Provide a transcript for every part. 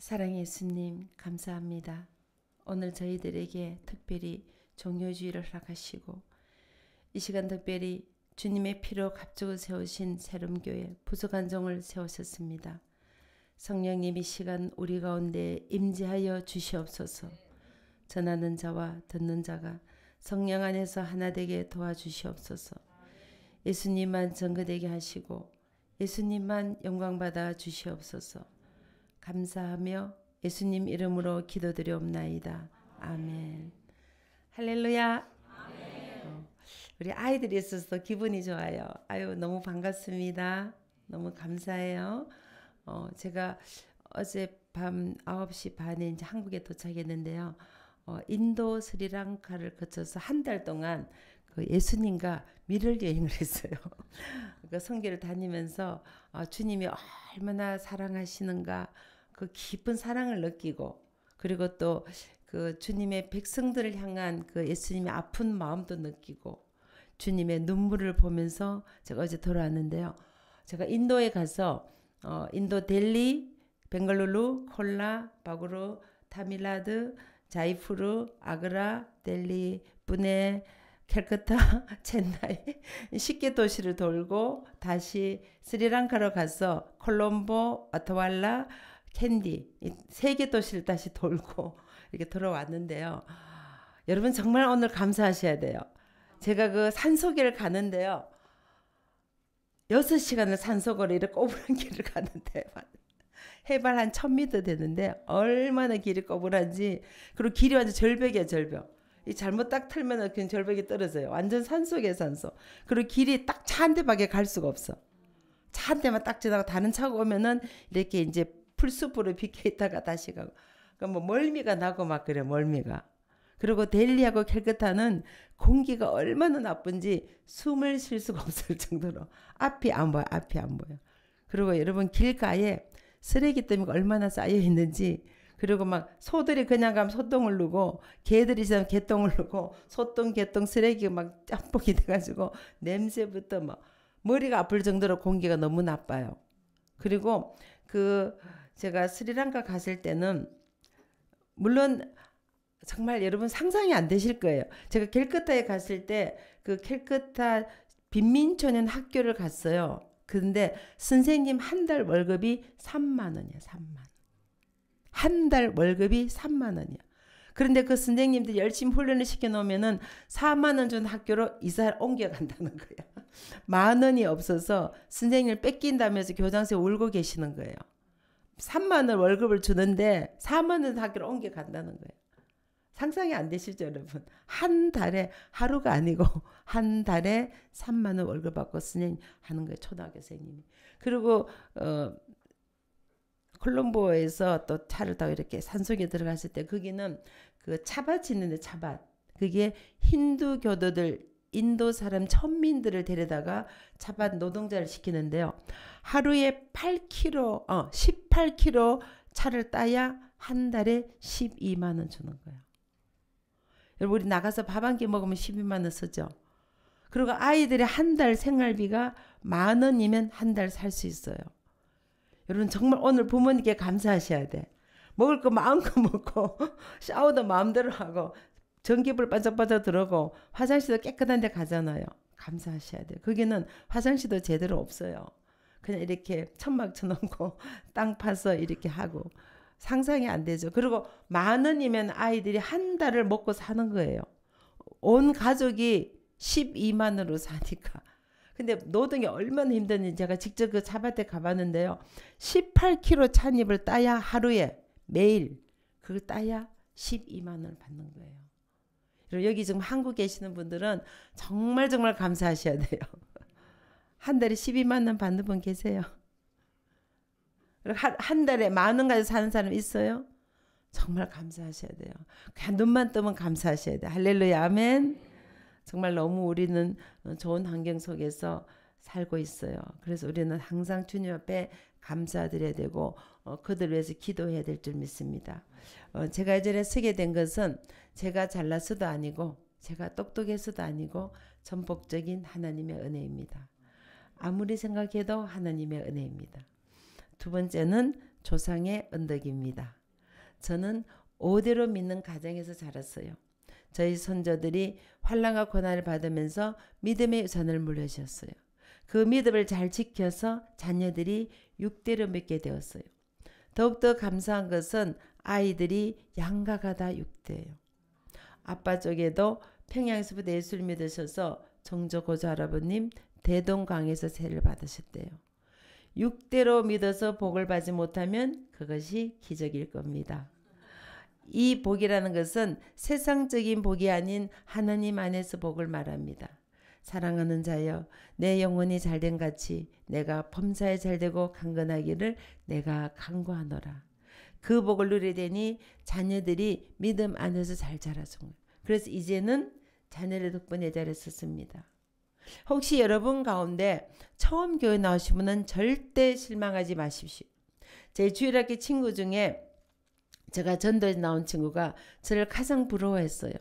사랑의 예수님 감사합니다. 오늘 저희들에게 특별히 종료주의를 허락하시고 이 시간 특별히 주님의 피로 갑주고 세우신 세름교회 부속안정을 세우셨습니다. 성령님 이 시간 우리 가운데 임재하여 주시옵소서. 전하는 자와 듣는 자가 성령 안에서 하나 되게 도와주시옵소서. 예수님만 전거되게 하시고 예수님만 영광받아 주시옵소서. 감사하며 예수님 이름으로 기도드리옵나이다. 아멘. 할렐루야. 우리 아이들이 있어서 기분이 좋아요. 아유 너무 반갑습니다. 너무 감사해요. 제가 어젯밤 9시 반에 이제 한국에 도착했는데요. 인도 스리랑카를 거쳐서 한 달 동안 그 예수님과 밀을 여행을 했어요. 그 선교를 다니면서 주님이 얼마나 사랑하시는가 그 깊은 사랑을 느끼고 그리고 또 그 주님의 백성들을 향한 그 예수님의 아픈 마음도 느끼고 주님의 눈물을 보면서 제가 어제 돌아왔는데요. 제가 인도에 가서 인도 델리, 벵갈루루, 콜라, 바구루, 타밀라드, 자이푸르, 아그라, 델리, 부네, 캘커타, 첸나이 10개 도시를 돌고 다시 스리랑카로 가서 콜롬보, 아타왈라, 캔디 3개 도시를 다시 돌고 이렇게 돌아왔는데요. 여러분 정말 오늘 감사하셔야 돼요. 제가 그 산속을 가는데요. 6시간을 산속으로 이렇게 꼬부란 길을 가는데 해발 한 1000m 되는데 얼마나 길이 꼬부란지 그리고 길이 완전 절벽이야 절벽. 이 잘못 딱 틀면 그냥 절벽이 떨어져요. 완전 산속에 산속. 그리고 길이 딱 차 한 대밖에 갈 수가 없어. 차 한 대만 딱 지나고 다른 차가 오면은 이렇게 이제 풀숲으로 비켜 있다가 다시 가고. 그러니까 뭐 멀미가 나고 막 그래 멀미가. 그리고 델리하고 캘커타는 공기가 얼마나 나쁜지 숨을 쉴 수가 없을 정도로 앞이 안 보여. 앞이 안 보여. 그리고 여러분 길가에 쓰레기 때문에 얼마나 쌓여 있는지 그리고 막 소들이 그냥 가면 소똥을 누고 개들이 있으면 개똥을 누고 소똥 개똥 쓰레기가 막 짬뽕이 돼가지고 냄새부터 막 머리가 아플 정도로 공기가 너무 나빠요. 그리고 그 제가 스리랑카 갔을 때는 물론 정말 여러분 상상이 안 되실 거예요. 제가 캘커타에 갔을 때 그 캘커타 빈민초년 학교를 갔어요. 근데 선생님 한 달 월급이 3만 원이야. 3만 원. 한 달 월급이 3만 원이야. 그런데 그 선생님들 열심히 훈련을 시켜놓으면은 4만 원 준 학교로 이사를 옮겨간다는 거야. 만 원이 없어서 선생님을 뺏긴다면서 교장선생님 울고 계시는 거예요. 3만 원 월급을 주는데 4만 원 학교로 옮겨간다는 거예요. 상상이 안 되시죠, 여러분? 한 달에 하루가 아니고 한 달에 3만 원 월급 받고 선생님 하는 거예요, 초등학교 선생님이. 그리고 콜롬보에서 또 차를 타고 이렇게 산속에 들어갔을 때 거기는 그 차밭이 있는데 차밭. 그게 힌두 교도들 인도 사람 천민들을 데려다가 차밭 노동자를 시키는데요. 하루에 8km, 18km 차를 따야 한 달에 12만 원 주는 거예요. 여러분 우리 나가서 밥 한 끼 먹으면 12만 원 쓰죠. 그리고 아이들의 한 달 생활비가 10,000원이면 한 달 살 수 있어요. 여러분 정말 오늘 부모님께 감사하셔야 돼. 먹을 거 마음껏 먹고 샤워도 마음대로 하고 전기불 반짝반짝 들어오고 화장실도 깨끗한 데 가잖아요. 감사하셔야 돼요. 거기는 화장실도 제대로 없어요. 그냥 이렇게 천막 쳐놓고 땅 파서 이렇게 하고 상상이 안 되죠. 그리고 10,000원이면 아이들이 한 달을 먹고 사는 거예요. 온 가족이 12만원으로 사니까. 근데 노동이 얼마나 힘든지 제가 직접 그 차밭에 가봤는데요. 18kg 찻잎을 따야 하루에 매일 그걸 따야 12만원을 받는 거예요. 여기 지금 한국 계시는 분들은 정말 정말 감사하셔야 돼요. 한 달에 12만원 받는 분 계세요? 한 달에 10,000원 가지고 사는 사람 있어요? 정말 감사하셔야 돼요. 그냥 눈만 뜨면 감사하셔야 돼요. 할렐루야 아멘. 정말 너무 우리는 좋은 환경 속에서 살고 있어요. 그래서 우리는 항상 주님 앞에 감사드려야 되고 그들 위해서 기도해야 될 줄 믿습니다. 제가 이전에 쓰게 된 것은 제가 잘나서도 아니고 제가 똑똑해서도 아니고 전폭적인 하나님의 은혜입니다. 아무리 생각해도 하나님의 은혜입니다. 두 번째는 조상의 언덕입니다. 저는 5대로 믿는 가정에서 자랐어요. 저희 손자들이 환난과 고난을 받으면서 믿음의 유산을 물려주셨어요. 그 믿음을 잘 지켜서 자녀들이 6대로 믿게 되었어요. 더욱더 감사한 것은 아이들이 양가가 다 6대예요. 아빠 쪽에도 평양에서부터 예수를 믿으셔서 정조 고조 할아버님 대동강에서 세를 받으셨대요. 6대로 믿어서 복을 받지 못하면 그것이 기적일 겁니다. 이 복이라는 것은 세상적인 복이 아닌 하나님 안에서 복을 말합니다. 사랑하는 자여, 내 영혼이 잘된 같이 내가 범사에 잘되고 강건하기를 내가 간구하노라. 그 복을 누리되니 자녀들이 믿음 안에서 잘 자라준 거예요. 그래서 이제는 자녀의 덕분에 잘 섰습니다. 혹시 여러분 가운데 처음 교회 나오신 분은 절대 실망하지 마십시오. 제 주일학교 친구 중에 제가 전도에 나온 친구가 저를 가장 부러워했어요.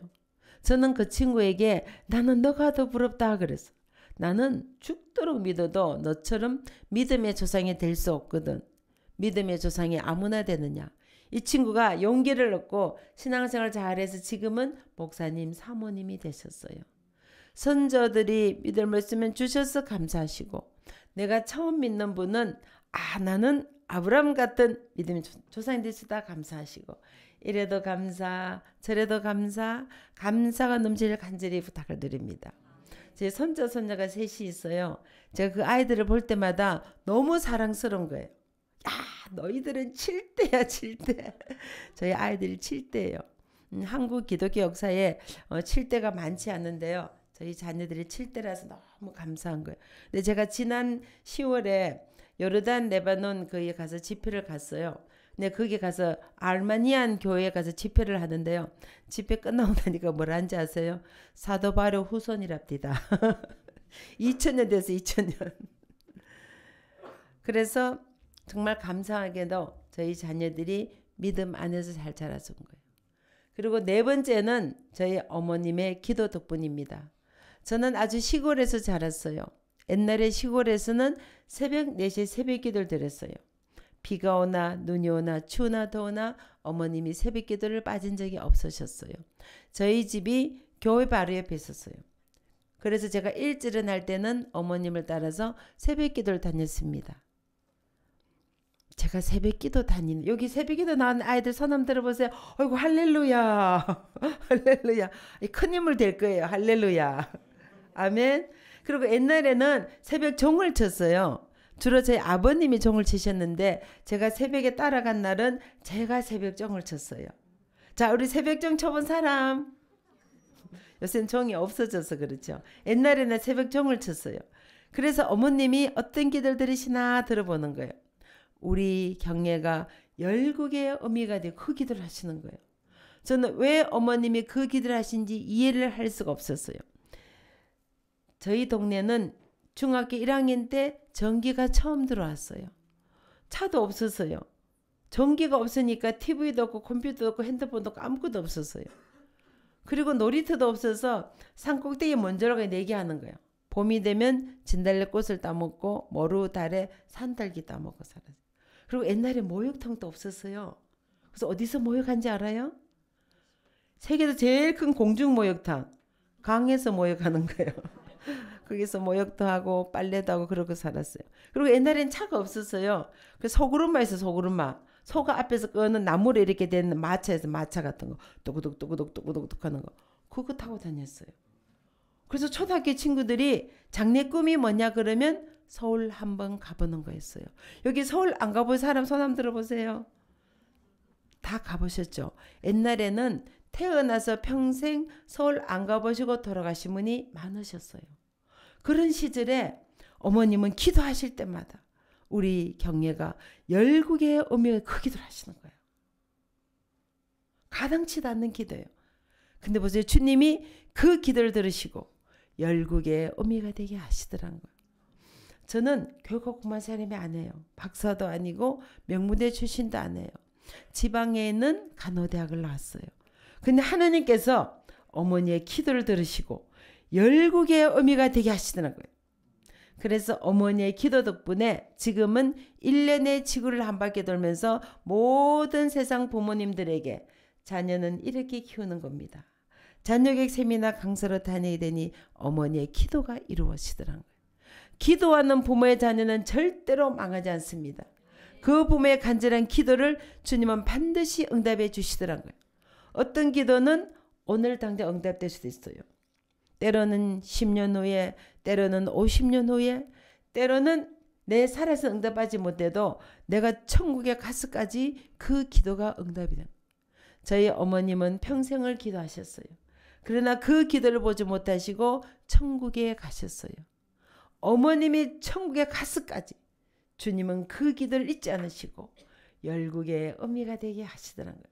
저는 그 친구에게 나는 너가 더 부럽다 그랬어. 나는 죽도록 믿어도 너처럼 믿음의 조상이 될 수 없거든. 믿음의 조상이 아무나 되느냐. 이 친구가 용기를 얻고 신앙생활 잘해서 지금은 목사님, 사모님이 되셨어요. 선조들이 믿을 말씀을 주셔서 감사하시고, 내가 처음 믿는 분은 나는 아브라함 같은 믿음의 조상이 되시다 감사하시고, 이래도 감사, 저래도 감사, 감사가 넘치길 간절히 부탁을 드립니다. 제 손자, 손녀가 셋이 있어요. 제가 그 아이들을 볼 때마다 너무 사랑스러운 거예요. 야, 너희들은 7대야 7대. 저희 아이들이 7대예요. 한국 기독교 역사에 7대가 많지 않은데요. 저희 자녀들이 7대라서 너무 감사한 거예요. 근데 제가 지난 10월에 요르단 레바논 거기에 가서 집회를 갔어요. 근데 거기 가서 알마니안 교회에 가서 집회를 하는데요. 집회 끝나고 나니까 뭐라는지 아세요? 사도 바료 후손이랍니다. 2000년 돼서 2000년. 그래서 정말 감사하게도 저희 자녀들이 믿음 안에서 잘 자라준 거예요. 그리고 네 번째는 저희 어머님의 기도 덕분입니다. 저는 아주 시골에서 자랐어요. 옛날에 시골에서는 새벽 4시에 새벽 기도를 드렸어요. 비가 오나 눈이 오나 추우나 더우나 어머님이 새벽 기도를 빠진 적이 없으셨어요. 저희 집이 교회 바로 옆에 있었어요. 그래서 제가 일찍일어날 때는 어머님을 따라서 새벽 기도를 다녔습니다. 제가 새벽 기도 다니는, 여기 새벽 기도 나온 아이들 손 한번 들어보세요. 어이구 할렐루야. 할렐루야. 큰 힘을 될 거예요. 할렐루야. 아멘. 그리고 옛날에는 새벽 종을 쳤어요. 주로 저희 아버님이 종을 치셨는데 제가 새벽에 따라간 날은 제가 새벽 종을 쳤어요. 자, 우리 새벽 종 쳐본 사람. 요새는 종이 없어져서 그렇죠. 옛날에는 새벽 종을 쳤어요. 그래서 어머님이 어떤 기도를 들으시나 들어보는 거예요. 우리 경례가 열국의 의미가 되고 그 기도를 하시는 거예요. 저는 왜 어머님이 그 기도를 하신지 이해를 할 수가 없었어요. 저희 동네는 중학교 1학년 때 전기가 처음 들어왔어요. 차도 없었어요. 전기가 없으니까 TV도 없고 컴퓨터도 없고 핸드폰도 없고 아무것도 없었어요. 그리고 놀이터도 없어서 산꼭대기에 먼저라고 내기하는 거예요. 봄이 되면 진달래꽃을 따먹고 모루 달에 산딸기 따먹고 살았어요. 그리고 옛날에 모욕탕도 없었어요. 그래서 어디서 모욕한지 알아요? 세계에서 제일 큰 공중 모욕탕. 강에서 모욕하는 거예요. 거기서 모욕도 하고 빨래도 하고 그러고 살았어요. 그리고 옛날엔 차가 없었어요. 그래서 소구름마 있어, 소구름마. 소가 앞에서 끄는 나무로 이렇게 된 마차에서 마차 같은 거 뚜구둑 뚜구둑 뚜구둑 하는 거 그거 타고 다녔어요. 그래서 초등학교 친구들이 장래 꿈이 뭐냐 그러면 서울 한번 가보는 거였어요. 여기 서울 안 가본 사람 손 한번 들어보세요. 다 가보셨죠? 옛날에는 태어나서 평생 서울 안 가보시고 돌아가신 분이 많으셨어요. 그런 시절에 어머님은 기도하실 때마다 우리 경례가 열국의 의미가 그 기도를 하시는 거예요. 가당치도 않는 기도예요. 근데 보세요. 주님이 그 기도를 들으시고 열국의 의미가 되게 하시더란 거예요. 저는 교육 공부한 사람이 아니에요. 박사도 아니고 명문대 출신도 아니에요. 지방에 있는 간호대학을 나왔어요. 근데 하나님께서 어머니의 기도를 들으시고 열국의 의미가 되게 하시더라고요. 그래서 어머니의 기도 덕분에 지금은 1년의 지구를 한 바퀴 돌면서 모든 세상 부모님들에게 자녀는 이렇게 키우는 겁니다. 자녀교육 세미나 강사로 다니게 되니 어머니의 기도가 이루어지더라고요. 기도하는 부모의 자녀는 절대로 망하지 않습니다. 그 부모의 간절한 기도를 주님은 반드시 응답해 주시더라고요. 어떤 기도는 오늘 당장 응답될 수도 있어요. 때로는 10년 후에, 때로는 50년 후에, 때로는 내 살아서 응답하지 못해도 내가 천국에 갔을까지 그 기도가 응답이 됩니다. 저희 어머님은 평생을 기도하셨어요. 그러나 그 기도를 보지 못하시고 천국에 가셨어요. 어머님이 천국에 갔을까지 주님은 그 기도를 잊지 않으시고 열국의 어미가 되게 하시더라고요.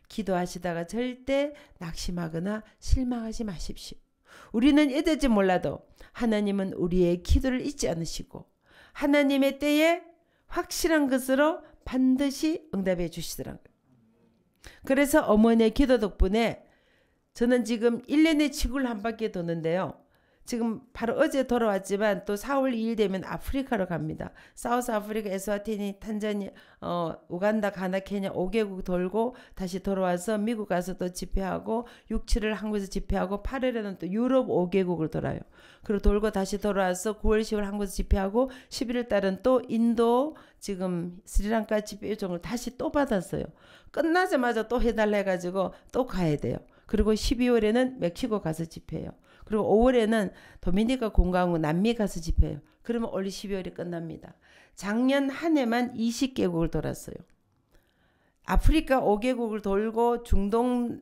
기도하시다가 절대 낙심하거나 실망하지 마십시오. 우리는 이럴지 몰라도 하나님은 우리의 기도를 잊지 않으시고 하나님의 때에 확실한 것으로 반드시 응답해 주시더라고요. 그래서 어머니의 기도 덕분에 저는 지금 1년의 지구를 한 바퀴 도는데요. 지금 바로 어제 돌아왔지만 또 4월 2일 되면 아프리카로 갑니다. 사우스 아프리카, 에스와티니, 탄자니아, 우간다, 가나, 케냐 5개국 돌고 다시 돌아와서 미국 가서 또 집회하고 6, 7일 한국에서 집회하고 8일에는 또 유럽 5개국을 돌아요. 그리고 돌고 다시 돌아와서 9월, 10월 한국에서 집회하고 11월 달은 또 인도 지금 스리랑카 집회 요청을 다시 또 받았어요. 끝나자마자 또 해달라 해가지고 또 가야 돼요. 그리고 12월에는 멕시코 가서 집회해요. 그리고 5월에는 도미니카 공화국 남미 가서 집회해요. 그러면 올해 12월이 끝납니다. 작년 한 해만 20개국을 돌았어요. 아프리카 5개국을 돌고 중동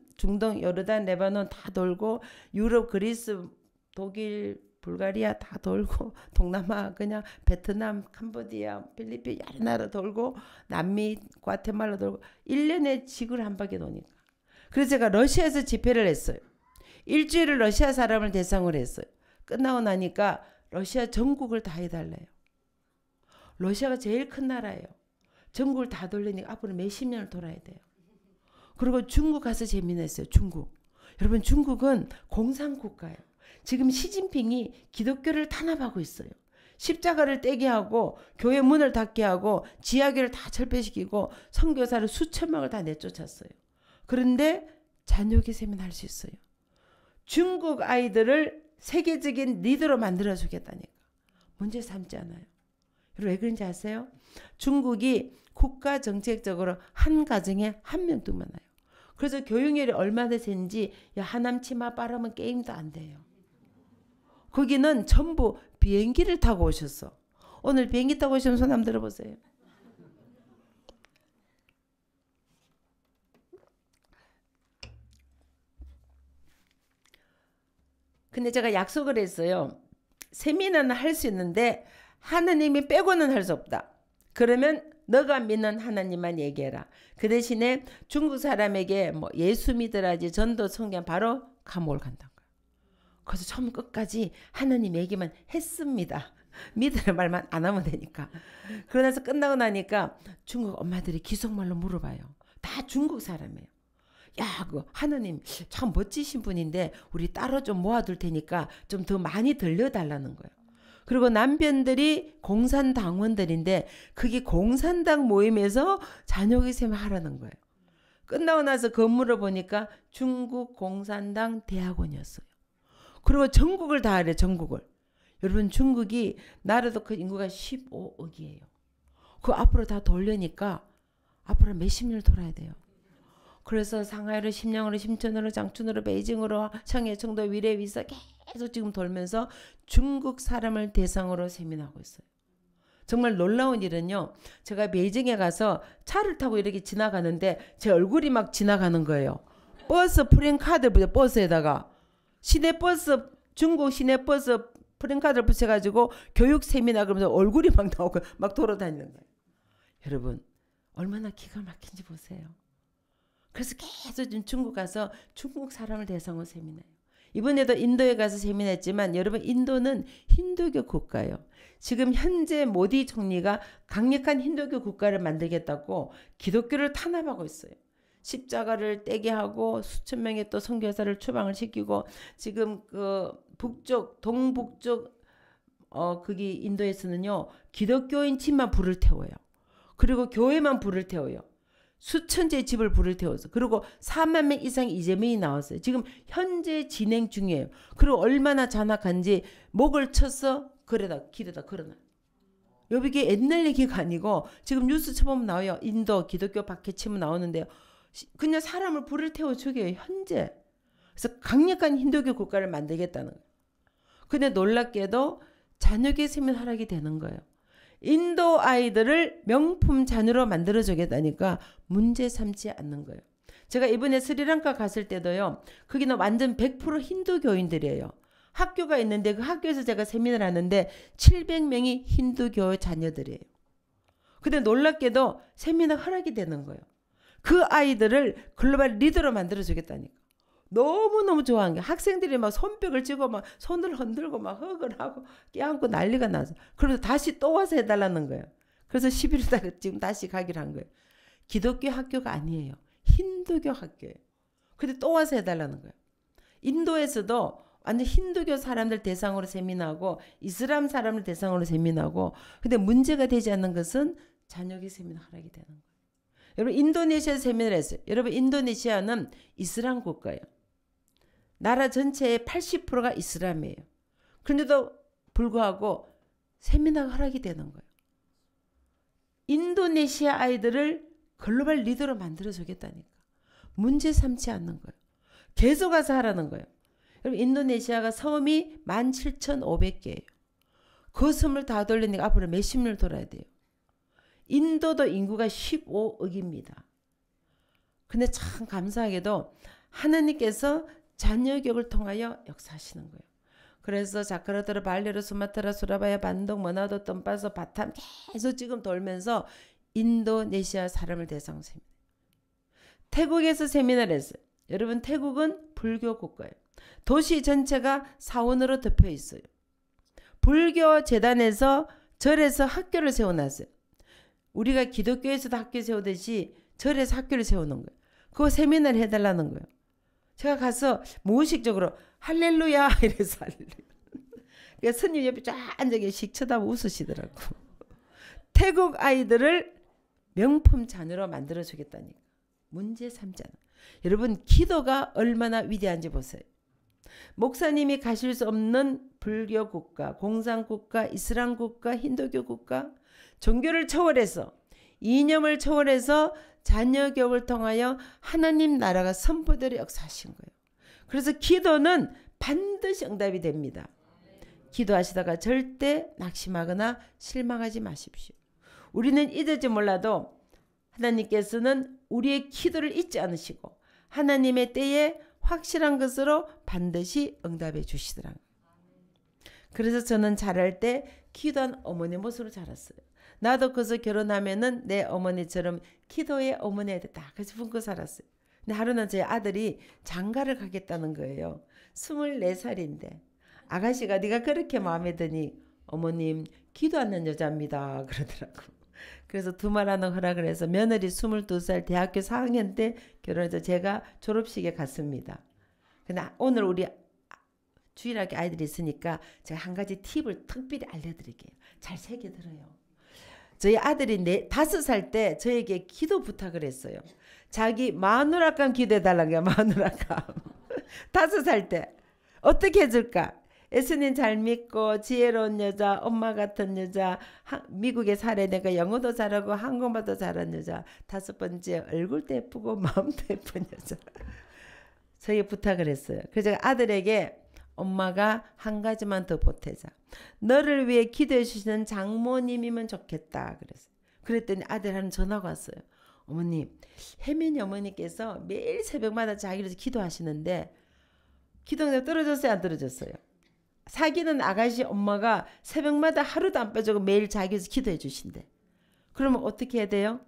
요르단, 레바논 다 돌고 유럽, 그리스, 독일, 불가리아 다 돌고 동남아 그냥 베트남, 캄보디아, 필리핀 여러 나라 돌고 남미, 과테말라 돌고 1년에 지구를 한 바퀴 도니까. 그래서 제가 러시아에서 집회를 했어요. 일주일을 러시아 사람을 대상으로 했어요. 끝나고 나니까 러시아 전국을 다 해달래요. 러시아가 제일 큰 나라예요. 전국을 다 돌리니까 앞으로 몇십 년을 돌아야 돼요. 그리고 중국 가서 재미냈어요. 중국. 여러분 중국은 공산국가예요. 지금 시진핑이 기독교를 탄압하고 있어요. 십자가를 떼게 하고 교회 문을 닫게 하고 지하교를 다 철폐시키고 선교사를 수천 명을 다 내쫓았어요. 그런데 자녀교육 세미나 할 수 있어요. 중국 아이들을 세계적인 리더로 만들어주겠다니까. 문제 삼지 않아요. 왜 그런지 아세요? 중국이 국가 정책적으로 한 가정에 한 명 두면 나요. 그래서 교육열이 얼마나 센지 하남 치마 빨으면 게임도 안 돼요. 거기는 전부 비행기를 타고 오셨어. 오늘 비행기 타고 오시면 손 한번 들어보세요. 근데 제가 약속을 했어요. 세미나는 할 수 있는데 하나님이 빼고는 할 수 없다. 그러면 너가 믿는 하나님만 얘기해라. 그 대신에 중국 사람에게 뭐 예수 믿으라지 전도 성경 바로 감옥을 간다는 거예요. 그래서 처음 끝까지 하나님 얘기만 했습니다. 믿으라 말만 안 하면 되니까. 그러나서 끝나고 나니까 중국 엄마들이 기속말로 물어봐요. 다 중국 사람이에요. 야, 그 하나님 참 멋지신 분인데 우리 따로 좀 모아둘 테니까 좀 더 많이 들려달라는 거예요. 그리고 남편들이 공산당원들인데 그게 공산당 모임에서 자녀교육 세미나 하라는 거예요. 끝나고 나서 건물을 보니까 중국 공산당 대학원이었어요. 그리고 전국을 다 하래. 전국을. 여러분 중국이 나라도 그 인구가 15억이에요. 그 앞으로 다 돌려니까 앞으로 몇십 년을 돌아야 돼요. 그래서 상하이로, 심양으로, 심천으로, 장춘으로, 베이징으로, 청해, 청도, 위례, 위서 계속 지금 돌면서 중국 사람을 대상으로 세미나하고 있어요. 정말 놀라운 일은요. 제가 베이징에 가서 차를 타고 이렇게 지나가는데 제 얼굴이 막 지나가는 거예요. 버스 프랭카드 붙여 버스에다가 시내버스 중국 시내버스 프랭카드를 붙여가지고 교육 세미나 그러면서 얼굴이 막 나오고 막 돌아다니는 거예요. 여러분 얼마나 기가 막힌지 보세요. 그래서 계속 중국 가서 중국 사람을 대상으로 세미나해요. 이번에도 인도에 가서 세미나했지만 여러분 인도는 힌두교 국가예요. 지금 현재 모디 총리가 강력한 힌두교 국가를 만들겠다고 기독교를 탄압하고 있어요. 십자가를 떼게 하고 수천 명의 또 선교사를 추방을 시키고 지금 그 북쪽 동북쪽 거기 인도에서는요 기독교인 집만 불을 태워요. 그리고 교회만 불을 태워요. 수천재의 집을 불을 태워서. 그리고 4만 명 이상 이재명이 나왔어요. 지금 현재 진행 중이에요. 그리고 얼마나 잔악한지 목을 쳐서 길에다 걸어놔. 여기 옛날 얘기가 아니고 지금 뉴스 쳐보면 나와요. 인도 기독교 박해 치면 나오는데요. 그냥 사람을 불을 태워 죽여요. 현재. 그래서 강력한 힌두교 국가를 만들겠다는 거예요. 근데 놀랍게도 자녀교회 세면 하락이 되는 거예요. 인도 아이들을 명품 자녀로 만들어주겠다니까 문제 삼지 않는 거예요. 제가 이번에 스리랑카 갔을 때도요. 거기는 완전 100% 힌두교인들이에요. 학교가 있는데 그 학교에서 제가 세미나를 하는데 700명이 힌두교 자녀들이에요. 근데 놀랍게도 세미나 허락이 되는 거예요. 그 아이들을 글로벌 리더로 만들어주겠다니까. 너무너무 좋아하는 게 학생들이 막 손뼉을 쥐고 막 손을 흔들고 막 헉을 하고 껴안고 난리가 나서 그래서 다시 또 와서 해달라는 거예요. 그래서 11월달에 지금 다시 가기로 한 거예요. 기독교 학교가 아니에요. 힌두교 학교예요. 근데 또 와서 해달라는 거예요. 인도에서도 완전 힌두교 사람들 대상으로 세미나하고 이슬람 사람을 대상으로 세미나하고 근데 문제가 되지 않는 것은 자녀교회 세미나 하락이 되는 거예요. 여러분 인도네시아 세미나를 했어요. 여러분 인도네시아는 이슬람 국가예요. 나라 전체의 80%가 이슬람이에요. 그런데도 불구하고 세미나가 허락이 되는 거예요. 인도네시아 아이들을 글로벌 리더로 만들어주겠다니까. 문제 삼지 않는 거예요. 계속 가서 하라는 거예요. 여러분 인도네시아가 섬이 17,500개예요. 그 섬을 다 돌리니까 앞으로 몇십 년을 돌아야 돼요. 인도도 인구가 15억입니다. 근데 참 감사하게도 하나님께서 자녀교육을 통하여 역사하시는 거예요. 그래서 자카르타르, 발레르, 수마트라, 수라바야, 반동, 머나도, 덤바소, 바탐 계속 지금 돌면서 인도네시아 사람을 대상으로 세미나. 태국에서 세미나를 했어요. 여러분 태국은 불교 국가예요. 도시 전체가 사원으로 덮여 있어요. 불교 재단에서 절에서 학교를 세워놨어요. 우리가 기독교에서도 학교 세우듯이 절에서 학교를 세우는 거예요. 그거 세미나를 해달라는 거예요. 제가 가서 무의식적으로 할렐루야 이래서 할렐루야. 스님 옆에 쫙 앉아계시 쳐다보고 웃으시더라고. 태국 아이들을 명품 자녀로 만들어주겠다니까. 문제 삼지 않아. 여러분 기도가 얼마나 위대한지 보세요. 목사님이 가실 수 없는 불교 국가, 공산 국가, 이슬람 국가, 힌두교 국가, 종교를 초월해서 이념을 초월해서 자녀 교육을 통하여 하나님 나라가 선포되려 역사하신 거예요. 그래서 기도는 반드시 응답이 됩니다. 기도하시다가 절대 낙심하거나 실망하지 마십시오. 우리는 잊을지 몰라도 하나님께서는 우리의 기도를 잊지 않으시고 하나님의 때에 확실한 것으로 반드시 응답해 주시더라고요. 그래서 저는 자랄 때 기도한 어머니 모습으로 자랐어요. 나도 그래서 결혼하면은 내 어머니처럼 기도의 어머니가 됐다. 그래서 품고 살았어요. 근데 하루는 제 아들이 장가를 가겠다는 거예요. 24살인데 아가씨가 네가 그렇게 마음에 드니 어머님 기도하는 여자입니다 그러더라고. 그래서 두말하는 허락을 해서 며느리 22살 대학교 4학년 때 결혼해서 제가 졸업식에 갔습니다. 근데 오늘 우리 주일학교 아이들이 있으니까 제가 한 가지 팁을 특별히 알려드릴게요. 잘 새겨들어요. 저희 아들이 5살 때 저에게 기도 부탁을 했어요. 자기 마누라감 기도해달라는 거야. 마누라감. 5살 때 어떻게 해줄까? 예수님 잘 믿고 지혜로운 여자, 엄마 같은 여자, 미국에 살아내가 영어도 잘하고 한국말도 잘하는 여자, 5번째 얼굴도 예쁘고 마음도 예쁜 여자. 저에게 부탁을 했어요. 그래서 제가 아들에게 엄마가 한 가지만 더 보태자. 너를 위해 기도해 주시는 장모님이면 좋겠다. 그랬어요. 그랬더니 아들한테 전화가 왔어요. 어머님, 혜민이 어머니께서 매일 새벽마다 자기를 위해서 기도하시는데 기도가 떨어졌어요? 안 떨어졌어요? 사귀는 아가씨 엄마가 새벽마다 하루도 안 빠지고 매일 자기 위해서 기도해 주신대. 그러면 어떻게 해야 돼요?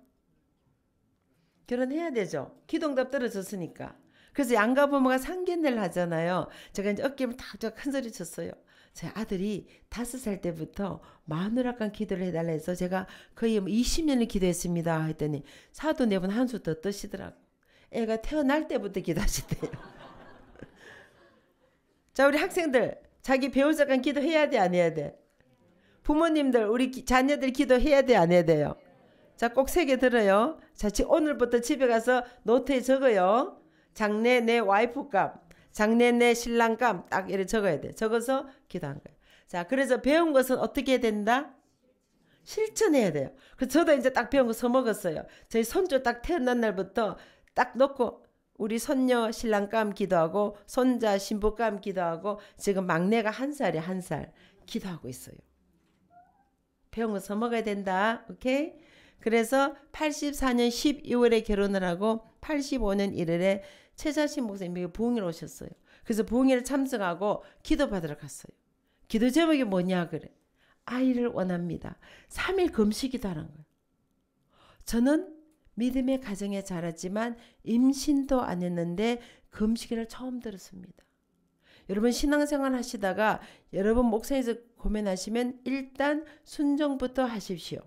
결혼해야 되죠. 기도응답 떨어졌으니까. 그래서 양가 부모가 상견례를 하잖아요. 제가 이제 어깨를 탁 큰 소리 쳤어요. 제 아들이 5살 때부터 마누라감 기도를 해달라 해서 제가 거의 20년을 기도했습니다. 했더니 사도 4번 한 수 더 뜨시더라고. 애가 태어날 때부터 기도하시대요. 자, 우리 학생들 자기 배우자간 기도해야 돼, 안 해야 돼? 부모님들 우리 자녀들 기도해야 돼, 안 해야 돼요? 자, 꼭 새겨 들어요. 자, 오늘부터 집에 가서 노트에 적어요. 장래 내 와이프 값, 장래 내 신랑 값 딱 이렇게 적어야 돼. 적어서 기도한 거예요. 자, 그래서 배운 것은 어떻게 해야 된다? 실천해야 돼요. 그래서 저도 이제 딱 배운 거 써먹었어요. 저희 손주 딱 태어난 날부터 딱 놓고 우리 손녀 신랑감 기도하고 손자 신부감 기도하고 지금 막내가 1살이에요. 1살 기도하고 있어요. 배운 거 써먹어야 된다. 오케이? 그래서 84년 12월에 결혼을 하고 85년 1월에 최자신 목사님이 부흥회를 오셨어요. 그래서 부흥회를 참석하고 기도받으러 갔어요. 기도 제목이 뭐냐 그래. 아이를 원합니다. 3일 금식이다라는 거예요. 저는 믿음의 가정에 자랐지만 임신도 안 했는데 금식을 처음 들었습니다. 여러분 신앙생활 하시다가 여러분 목사에서 고민하시면 일단 순종부터 하십시오.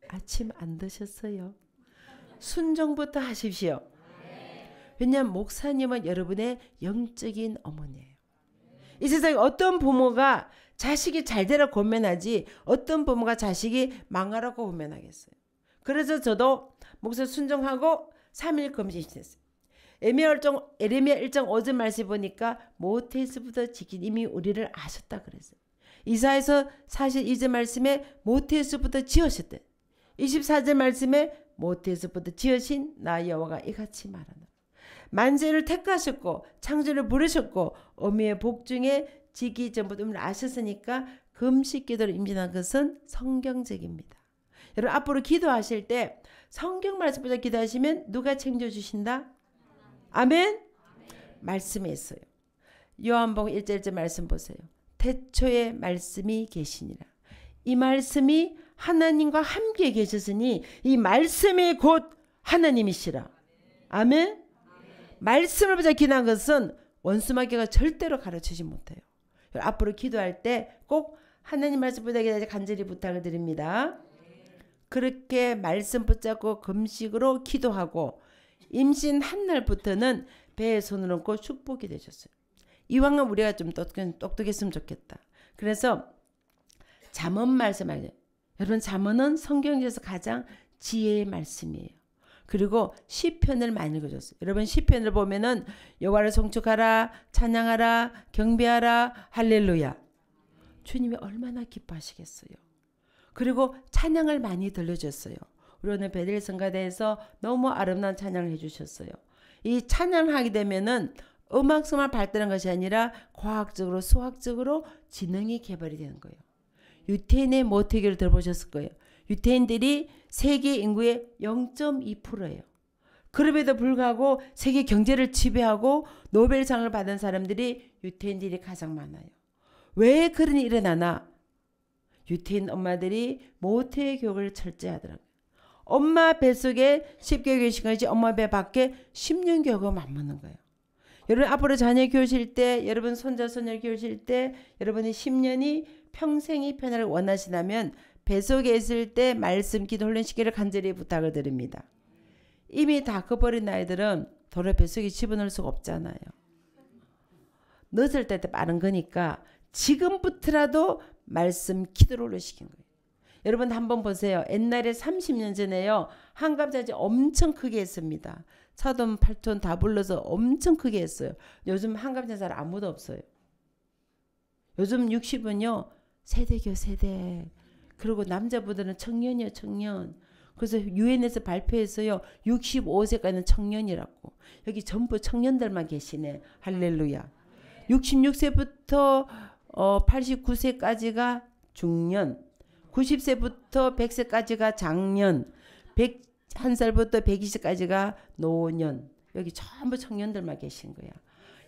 아침 안 드셨어요? 순종부터 하십시오. 왜냐하면 목사님은 여러분의 영적인 어머니예요. 이 세상에 어떤 부모가 자식이 잘 되라 고민하지 어떤 부모가 자식이 망하라고 고민하겠어요. 그래서 저도 목사 순종하고 3일 금식했어요. 에레미야 1장 5절 말씀 보니까 모태에서부터 지킨 이미 우리를 아셨다 그랬어요. 이사야서 42절 말씀에 모태에서부터 지으셨대. 24절 말씀에 모태에서부터 지으신 나 여호와가 이같이 말하노라. 만세를 택하셨고 창조를 부르셨고 어미의 복중에 지기 전부터 아셨으니까 금식 기도를 임진한 것은 성경적입니다. 여러분 앞으로 기도하실 때 성경 말씀보다 기도하시면 누가 챙겨주신다? 아멘? 말씀에 있어요. 요한복음 1절 1절 말씀 보세요. 태초에 말씀이 계시니라. 이 말씀이 하나님과 함께 계셨으니 이 말씀이 곧 하나님이시라. 아멘? 말씀을 보자 기도한 것은 원수마귀가 절대로 가르치지 못해요. 앞으로 기도할 때 꼭 하나님 말씀 붙잡기 간절히 부탁을 드립니다. 그렇게 말씀 붙잡고 금식으로 기도하고 임신 한 날부터는 배에 손을 얹고 축복이 되셨어요. 이왕은 우리가 좀 똑똑했으면 좋겠다. 그래서 잠언 말씀하세요. 여러분 잠언은 성경에서 가장 지혜의 말씀이에요. 그리고 시편을 많이 읽어줬어요. 여러분 시편을 보면은 여호와를 송축하라, 찬양하라, 경배하라, 할렐루야. 주님이 얼마나 기뻐하시겠어요. 그리고 찬양을 많이 들려줬어요. 우리 오늘 베델 성가대에서 너무 아름다운 찬양을 해주셨어요. 이 찬양을 하게 되면은 음악성만 발달한 것이 아니라 과학적으로 수학적으로 지능이 개발이 되는 거예요. 유태인의 모태기를 들어보셨을 거예요. 유태인들이 세계 인구의 0.2%예요. 그럼에도 불구하고 세계 경제를 지배하고 노벨상을 받은 사람들이 유태인들이 가장 많아요. 왜 그런 일이 일어나나? 유태인 엄마들이 모태 교육을 철저히 하더라고요. 엄마 뱃속에 10개월 계신 것이 엄마 배 밖에 10년 교육을 맞먹는 거예요. 여러분 앞으로 자녀 키우실 때 여러분 손자 손녀를 키우실 때 여러분이 10년이 평생이 편안을 원하시다면 뱃속에 있을 때 말씀 기도 훈련시키를 간절히 부탁을 드립니다. 이미 다 커버린 아이들은 도로 뱃속에 집어넣을 수가 없잖아요. 늦을 때 빠른 거니까 지금부터라도 말씀 기도를 훈련시킨 거예요. 여러분 한번 보세요. 옛날에 30년 전에요. 한갑자지 엄청 크게 했습니다. 차돈 8톤 다 불러서 엄청 크게 했어요. 요즘 한갑자살 아무도 없어요. 요즘 60은요. 세대교 세대. 그리고 남자분들은 청년이요 청년. 그래서 유엔에서 발표했어요. 65세까지는 청년이라고. 여기 전부 청년들만 계시네. 할렐루야. 66세부터 89세까지가 중년. 90세부터 100세까지가 장년. 101살부터 120세까지가 노년. 여기 전부 청년들만 계신 거야.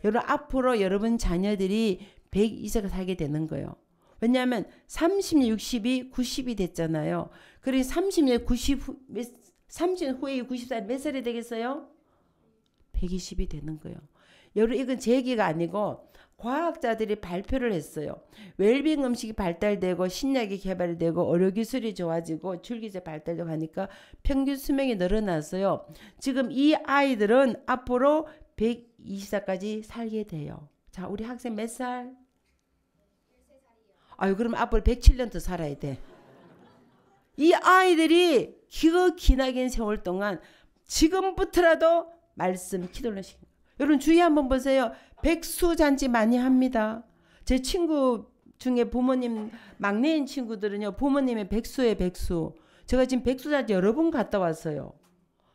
여러분 앞으로 여러분 자녀들이 102세가 살게 되는 거예요. 왜냐하면 30년 60이 90이 됐잖아요. 그래서 30년 30년 후에 90살 몇 살이 되겠어요? 120이 되는 거예요. 여러분 이건 제 얘기가 아니고 과학자들이 발표를 했어요. 웰빙 음식이 발달되고 신약이 개발이 되고 의료기술이 좋아지고 줄기제 발달되고 하니까 평균 수명이 늘어났어요. 지금 이 아이들은 앞으로 120살까지 살게 돼요. 자, 우리 학생 몇 살? 아유 그럼 앞으로 107년 더 살아야 돼. 이 아이들이 그 기나긴 세월 동안 지금부터라도 말씀 기도를 하시는 거예요. 여러분 주위 한번 보세요. 백수잔치 많이 합니다. 제 친구 중에 부모님 막내인 친구들은요. 부모님의 백수예요. 백수. 제가 지금 백수잔치 여러 번 갔다 왔어요.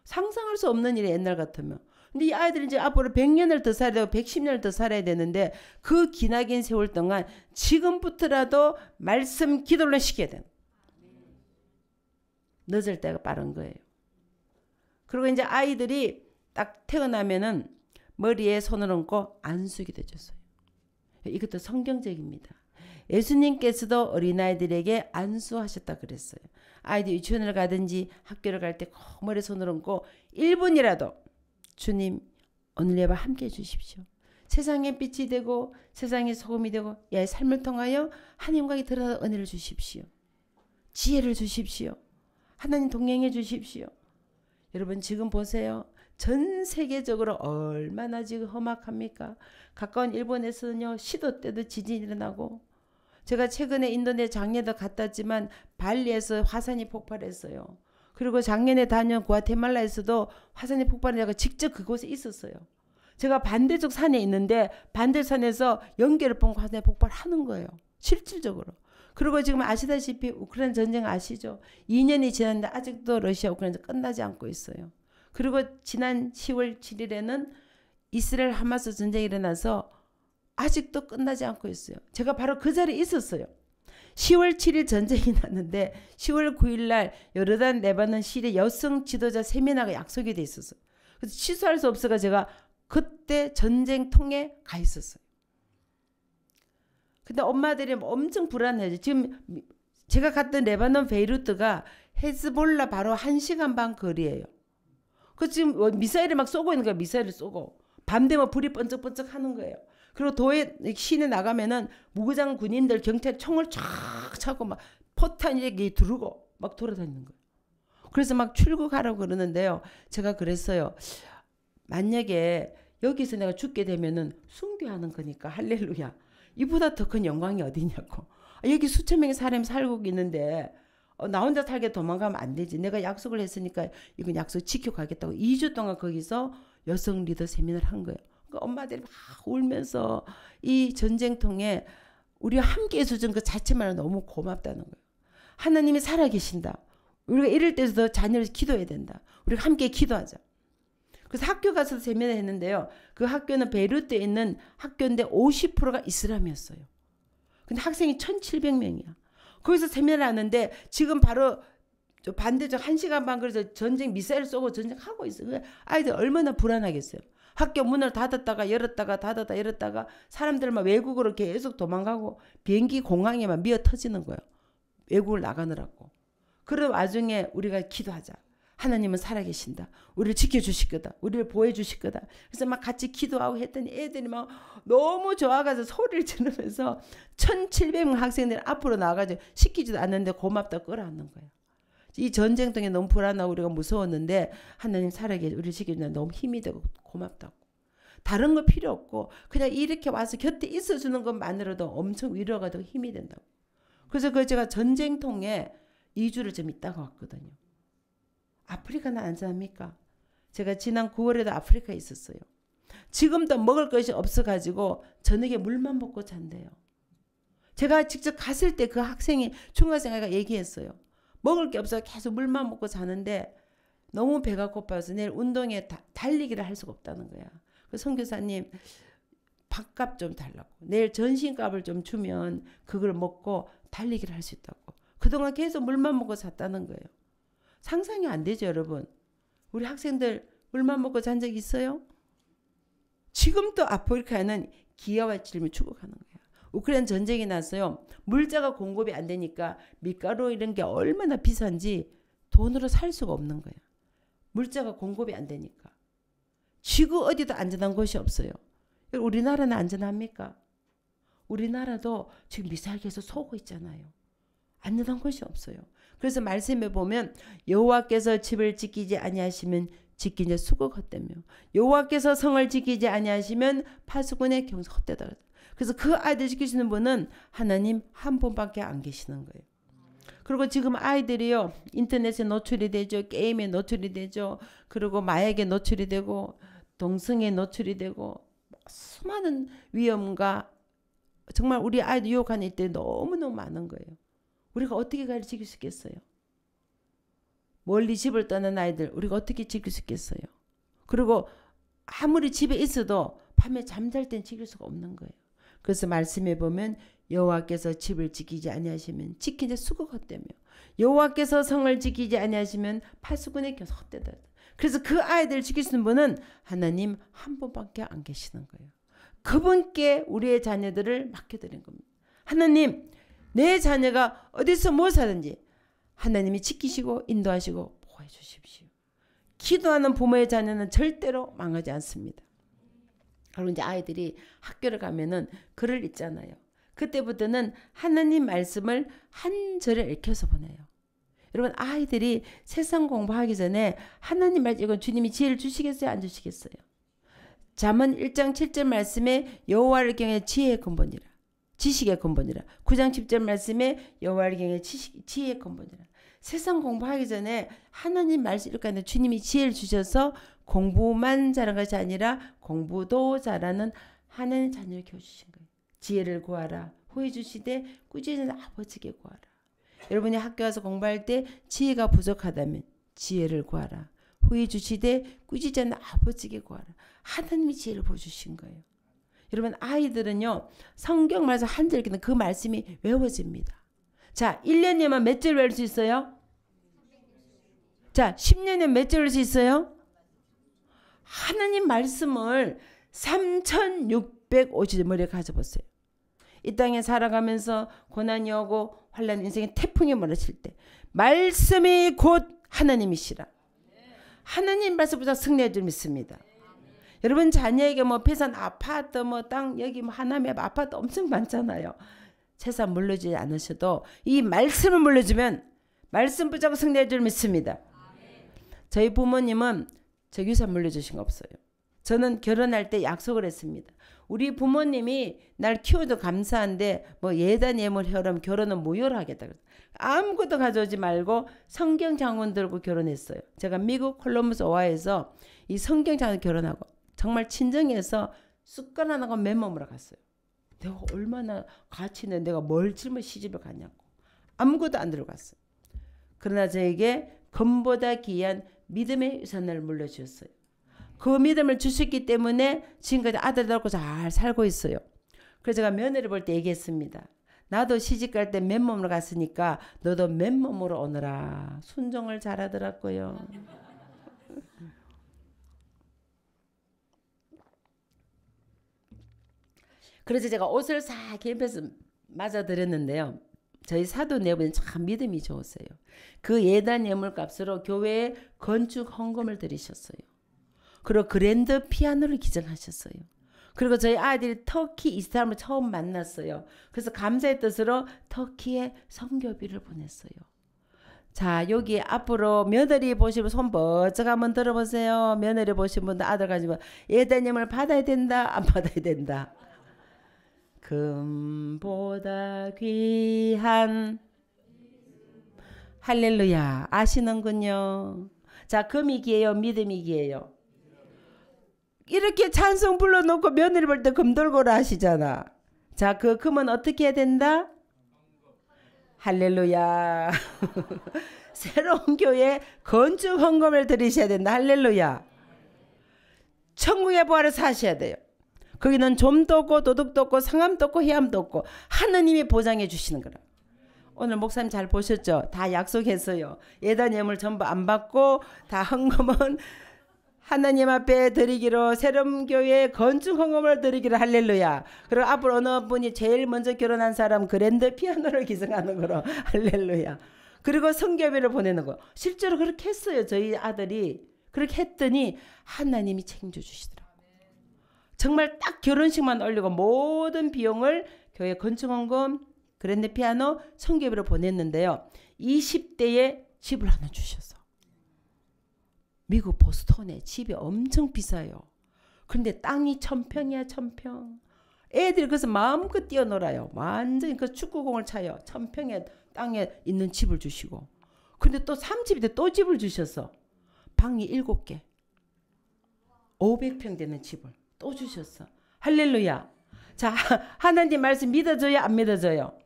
상상할 수 없는 일이 옛날 같으면. 근데 이 아이들이 이제 앞으로 100년을 더 살아야 되고 110년을 더 살아야 되는데 그 기나긴 세월 동안 지금부터라도 말씀 기도를 시켜야 돼요. 늦을 때가 빠른 거예요. 그리고 이제 아이들이 딱 태어나면은 머리에 손을 얹고 안수기도 해줬어요. 이것도 성경적입니다. 예수님께서도 어린아이들에게 안수하셨다 그랬어요. 아이들 유치원을 가든지 학교를 갈 때 꼭 머리에 손을 얹고 1분이라도 주님 오늘 예배 함께 해주십시오. 세상에 빛이 되고 세상에 소금이 되고 야의 삶을 통하여 하나님과의 드러나 은혜를 주십시오. 지혜를 주십시오. 하나님 동행해 주십시오. 여러분 지금 보세요. 전 세계적으로 얼마나 지금 험악합니까? 가까운 일본에서는요. 시도 때도 지진이 일어나고 제가 최근에 인도네시아 작년에도 갔다 왔지만 발리에서 화산이 폭발했어요. 그리고 작년에 다녀온 구아테말라에서도 화산이 폭발해서 직접 그곳에 있었어요. 제가 반대쪽 산에 있는데 반대산에서 연기를 뿜고 화산이 폭발하는 거예요. 실질적으로. 그리고 지금 아시다시피 우크라이나 전쟁 아시죠? 2년이 지났는데 아직도 러시아 우크라이나 끝나지 않고 있어요. 그리고 지난 10월 7일에는 이스라엘 하마스 전쟁이 일어나서 아직도 끝나지 않고 있어요. 제가 바로 그 자리에 있었어요. 10월 7일 전쟁이 났는데 10월 9일 날 요르단 레바논 시리아 여성 지도자 세미나가 약속이 돼 있었어요. 그래서 취소할 수 없어서 제가 그때 전쟁통에 가 있었어요. 근데 엄마들이 엄청 불안해요. 지금 제가 갔던 레바논 베이루트가 헤즈볼라 바로 1시간 반 거리예요. 그 지금 미사일을 막 쏘고 있는 거예요. 미사일을 쏘고 밤 되면 불이 번쩍번쩍 하는 거예요. 그리고 도에 시내 나가면은 무구장 군인들 경찰 총을 쫙 차고 막 포탄 이렇게 두르고 막 돌아다니는 거예요. 그래서 막 출국하라고 그러는데요. 제가 그랬어요. 만약에 여기서 내가 죽게 되면은 순교하는 거니까 할렐루야. 이보다 더 큰 영광이 어디냐고. 여기 수천 명의 사람이 살고 있는데 나 혼자 살게 도망가면 안 되지. 내가 약속을 했으니까 이건 약속 지켜가겠다고 2주 동안 거기서 여성 리더 세미나를 한 거예요. 그러니까 엄마들이 막 울면서 이 전쟁통에 우리가 함께 해주는 그 자체만 너무 고맙다는 거예요. 하나님이 살아계신다. 우리가 이럴 때도 자녀를 기도해야 된다. 우리가 함께 기도하자. 그래서 학교 가서 세미나 했는데요. 그 학교는 베이루트에 있는 학교인데 50%가 이슬람이었어요. 근데 학생이 1,700명이야. 거기서 세미나를 하는데 지금 바로 반대쪽 1시간 반 그래서 전쟁 미사일 쏘고 전쟁하고 있어요. 아이들 얼마나 불안하겠어요. 학교 문을 닫았다가 열었다가 닫았다 열었다가 사람들만 외국으로 계속 도망가고 비행기 공항에만 미어 터지는 거예요. 외국을 나가느라고. 그런 와중에 우리가 기도하자. 하나님은 살아계신다. 우리를 지켜주실 거다. 우리를 보호해주실 거다. 그래서 막 같이 기도하고 했더니 애들이 막 너무 좋아가지고 소리를 지르면서 1,700명 학생들이 앞으로 나가가지고 시키지도 않는데 고맙다 끌어안는 거예요. 이 전쟁통에 너무 불안하고 우리가 무서웠는데 하나님 살아계시 우리를 지켜주는데 너무 힘이 되고 고맙다고. 다른 거 필요 없고 그냥 이렇게 와서 곁에 있어주는 것만으로도 엄청 위로가 되고 힘이 된다고. 그래서 그 제가 전쟁통에 2주를 좀 있다가 왔거든요. 아프리카는 안전합니까? 제가 지난 9월에도 아프리카에 있었어요. 지금도 먹을 것이 없어가지고 저녁에 물만 먹고 잔대요. 제가 직접 갔을 때 그 학생이 중학생아이가 얘기했어요. 먹을 게 없어서 계속 물만 먹고 자는데 너무 배가 고파서 내일 운동에 달리기를 할 수가 없다는 거야. 그 선교사님 밥값 좀 달라고. 내일 전신값을 좀 주면 그걸 먹고 달리기를 할 수 있다고. 그동안 계속 물만 먹고 잤다는 거예요. 상상이 안 되죠, 여러분. 우리 학생들 물만 먹고 잔 적 있어요? 지금도 아프리카에는 기아와 질병이 죽어가는 거예요. 우크라이나 전쟁이 났어요. 물자가 공급이 안 되니까 밀가루 이런 게 얼마나 비싼지 돈으로 살 수가 없는 거예요. 물자가 공급이 안 되니까. 지구 어디도 안전한 곳이 없어요. 우리나라는 안전합니까? 우리나라도 지금 미사일 계속 쏘고 있잖아요. 안전한 곳이 없어요. 그래서 말씀에 보면 여호와께서 집을 지키지 아니하시면 지킨 자 수고 헛되며 여호와께서 성을 지키지 아니하시면 파수꾼의 경수 헛되다. 그래서 그 아이들 지키시는 분은 하나님 한 분밖에 안 계시는 거예요. 그리고 지금 아이들이요, 인터넷에 노출이 되죠. 게임에 노출이 되죠. 그리고 마약에 노출이 되고 동성에 노출이 되고 수많은 위험과 정말 우리 아이들 유혹하는 일들이 너무너무 많은 거예요. 우리가 어떻게 가르칠 수 있겠어요? 멀리 집을 떠난 아이들 우리가 어떻게 지킬 수 있겠어요? 그리고 아무리 집에 있어도 밤에 잠잘 땐 지킬 수가 없는 거예요. 그래서 말씀해 보면 여호와께서 집을 지키지 아니하시면 지키는 수고가 헛되며 여호와께서 성을 지키지 아니하시면 파수꾼의 곁 헛되다. 그래서 그 아이들을 지키시는 분은 하나님 한 분밖에 안 계시는 거예요. 그분께 우리의 자녀들을 맡겨드린 겁니다. 하나님, 내 자녀가 어디서 무엇을 하든지 하나님이 지키시고 인도하시고 보호해 주십시오. 기도하는 부모의 자녀는 절대로 망하지 않습니다. 그리고 이제 아이들이 학교를 가면은 글을 읽잖아요. 그때부터는 하나님 말씀을 한 절에 읽혀서 보내요. 여러분, 아이들이 세상 공부하기 전에 하나님 말씀, 이건 주님이 지혜를 주시겠어요? 안 주시겠어요? 잠언 1장 7절 말씀에 여호와를 경외 지혜의 근본이라, 지식의 근본이라. 9장 10절 말씀에 여호와를 경외 지혜의 근본이라. 세상 공부하기 전에 하나님 말씀 읽을 때 주님이 지혜를 주셔서 공부만 잘한 것이 아니라 공부도 잘하는 하나님 자녀를 키워주신 거예요. 지혜를 구하라. 후회 주시되 꾸짖는 아버지께 구하라. 여러분이 학교 와서 공부할 때 지혜가 부족하다면 지혜를 구하라. 후회 주시되 꾸짖지 않는 아버지께 구하라. 하나님이 지혜를 보여주신 거예요. 여러분, 아이들은요, 성경 말씀 한 절 읽는 그 말씀이 외워집니다. 자, 1년이면 몇 절 외울 수 있어요? 자, 10년이면 몇 절 외울 수 있어요? 하나님 말씀을 3650절 머리에 가져보세요. 이 땅에 살아가면서 고난이 오고 환난 인생의 태풍이 몰아칠 때 말씀이 곧 하나님이시라. 하나님 말씀보다 승리할 줄 믿습니다. 여러분, 자녀에게 뭐 비싼 아파트, 뭐 땅, 여기 뭐 하나님 아파트 엄청 많잖아요. 재산 물려주지 않으셔도 이 말씀을 물려주면 말씀 붙잡고 승리할 줄 믿습니다. 저희 부모님은 저 유산 물려주신 거 없어요. 저는 결혼할 때 약속을 했습니다. 우리 부모님이 날 키워도 감사한데 뭐 예단 예물 혈험 결혼은 무효로 하겠다. 아무것도 가져오지 말고 성경 장원 들고 결혼했어요. 제가 미국 콜럼버스 오하이오에서 이 성경 장원 결혼하고 정말 친정에서 숟갈 하나가 맨몸으로 갔어요. 내가 얼마나 가치 있는 내가 뭘 짊어 시집을 갔냐고. 아무것도 안 들어갔어요. 그러나 저에게 금보다 귀한 믿음의 유산을 물려주셨어요. 그 믿음을 주셨기 때문에 지금까지 아들 낳고 잘 살고 있어요. 그래서 제가 며느리 볼 때 얘기했습니다. 나도 시집갈 때 맨몸으로 갔으니까 너도 맨몸으로 오너라. 순종을 잘하더라고요. 그래서 제가 옷을 싹 캠퍼스 맞아드렸는데요. 저희 사도 내부는 참 믿음이 좋으세요. 그 예단 예물값으로 교회에 건축 헌금을 드리셨어요. 그리고 그랜드 피아노를 기증하셨어요. 그리고 저희 아이들이 터키 이스라엘을 처음 만났어요. 그래서 감사의 뜻으로 터키에 선교비를 보냈어요. 자, 여기 앞으로 며느리 보시면 손 번쩍 한번 들어보세요. 며느리 보신 분들 아들 가지고 예단 예물 받아야 된다, 안 받아야 된다. 금보다 귀한 할렐루야. 아시는군요. 자, 금이 기예요, 믿음이 기예요. 이렇게 찬송 불러놓고 며느리 볼 때 금 돌고라 하시잖아. 자, 그 금은 어떻게 해야 된다? 할렐루야. 새로운 교회 건축 헌금을 드리셔야 된다. 할렐루야. 천국의 부활을 사셔야 돼요. 거기는 좀도 없고 도둑도 없고 상함도 없고 희함도 없고 하나님이 보장해 주시는 거라. 오늘 목사님 잘 보셨죠? 다 약속했어요. 예단 예물 전부 안 받고 다 헌금은 하나님 앞에 드리기로, 새로운 교회 건축 헌금을 드리기로. 할렐루야. 그리고 앞으로 어느 분이 제일 먼저 결혼한 사람 그랜드 피아노를 기증하는 거로. 할렐루야. 그리고 성교비를 보내는 거. 실제로 그렇게 했어요. 저희 아들이. 그렇게 했더니 하나님이 책임져 주시더라고요. 정말 딱 결혼식만 올리고 모든 비용을 교회 건축헌금, 그랜드 피아노, 성교비로 보냈는데요. 20대에 집을 하나 주셔서. 미국 보스턴에 집이 엄청 비싸요. 그런데 땅이 1000평이야, 1000평. 애들이 그래서 마음껏 뛰어놀아요. 완전히 그 축구공을 차요. 천평의 땅에 있는 집을 주시고. 근데 또 3집인데 또 집을 주셨어. 방이 7개. 500평 되는 집을 또 주셨어. 할렐루야. 자, 하나님 말씀 믿어져요? 안 믿어져요?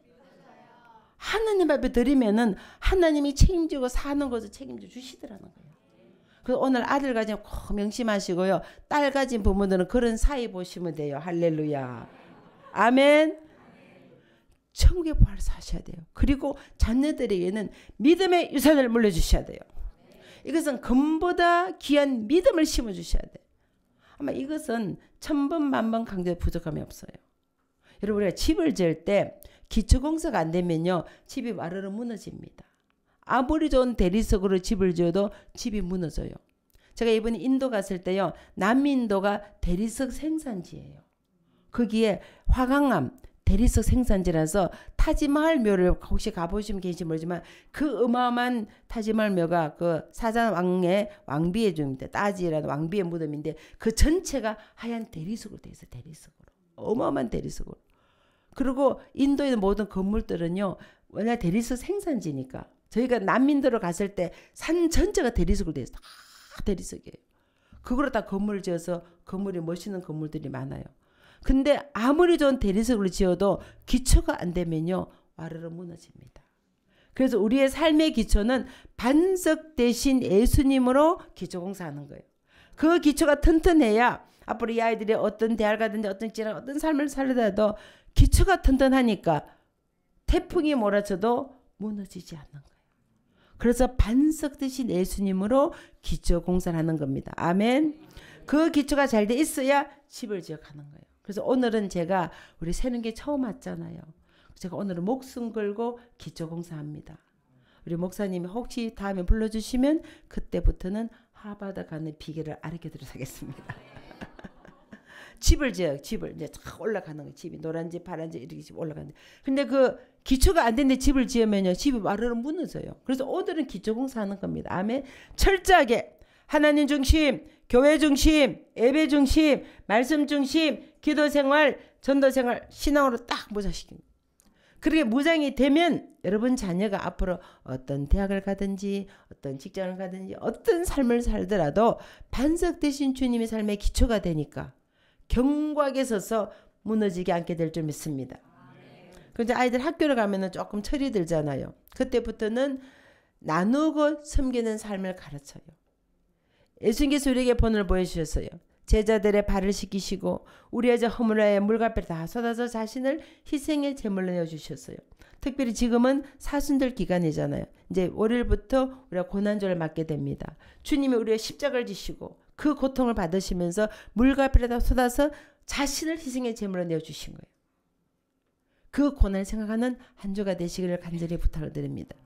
하나님 앞에 드리면은 하나님이 책임지고 사는 것을 책임져 주시더라는 거예요. 그래서 오늘 아들 가진 꼭 명심하시고요. 딸 가진 부모들은 그런 사이 보시면 돼요. 할렐루야. 아멘. 천국의 부활을 사셔야 돼요. 그리고 자녀들에게는 믿음의 유산을 물려주셔야 돼요. 이것은 금보다 귀한 믿음을 심어주셔야 돼요. 아마 이것은 천번 만번 강조해 부족함이 없어요. 여러분 우리가 집을 지을 때 기초공사가 안 되면요. 집이 와르르 무너집니다. 아무리 좋은 대리석으로 집을 지어도 집이 무너져요. 제가 이번에 인도 갔을 때요. 남인도가 대리석 생산지예요. 거기에 화강암 대리석 생산지라서 타지마할 묘를 혹시 가보시면 계신지 모르지만 그 어마어마한 타지마할 묘가 그 사자 왕의 왕비의 중인데 따지라는 왕비의 무덤인데 그 전체가 하얀 대리석으로 되어 있어요. 대리석으로. 어마어마한 대리석으로. 그리고 인도의 모든 건물들은요. 워낙 대리석 생산지니까 저희가 난민도로 갔을 때 산 전체가 대리석으로 되어 있어요. 다 대리석이에요. 그거로 다 건물을 지어서 건물이 멋있는 건물들이 많아요. 근데 아무리 좋은 대리석으로 지어도 기초가 안 되면요. 와르르 무너집니다. 그래서 우리의 삶의 기초는 반석 대신 예수님으로 기초공사하는 거예요. 그 기초가 튼튼해야 앞으로 이 아이들이 어떤 대학을 가든지 어떤 지랑 어떤 삶을 살더라도 기초가 튼튼하니까 태풍이 몰아쳐도 무너지지 않는 거예요. 그래서 반석 대신 예수님으로 기초공사를 하는 겁니다. 아멘. 그 기초가 잘 돼 있어야 집을 지어가는 거예요. 그래서 오늘은 제가 우리 새는게 처음 왔잖아요. 제가 오늘은 목숨 걸고 기초공사합니다. 우리 목사님이 혹시 다음에 불러주시면 그때부터는 하바다 가는 비결을 알려드리도록 하겠습니다. 집을 지어요. 집을 이제 쫙 올라가는 거예요. 집이 노란집 파란집 이렇게 집 올라가는데 근데 그 기초가 안 되는데 집을 지으면요. 집이 와르르 무너져요. 그래서 오늘은 기초공사하는 겁니다. 아멘. 철저하게 하나님 중심, 교회 중심, 예배 중심, 말씀 중심, 기도생활, 전도생활, 신앙으로 딱 무장시킵니다. 그렇게 무장이 되면 여러분 자녀가 앞으로 어떤 대학을 가든지 어떤 직장을 가든지 어떤 삶을 살더라도 반석 대신 주님의 삶의 기초가 되니까 견고하게 서서 무너지지 않게 될 줄 믿습니다. 그런데 아이들 학교를 가면은 조금 철이 들잖아요. 그때부터는 나누고 섬기는 삶을 가르쳐요. 예수님께서 우리에게 본을 보여주셨어요. 제자들의 발을 씻기시고 우리의 저 허물에 물과배를 다 쏟아서 자신을 희생의 제물로 내어주셨어요. 특별히 지금은 사순절 기간이잖아요. 이제 월요일부터 우리가 고난주를 맞게 됩니다. 주님이 우리의 십자가를 지시고 그 고통을 받으시면서 물과 피를 다 쏟아서 자신을 희생의 제물로 내어주신 거예요. 그 고난을 생각하는 한 주가 되시기를 간절히 부탁을 드립니다.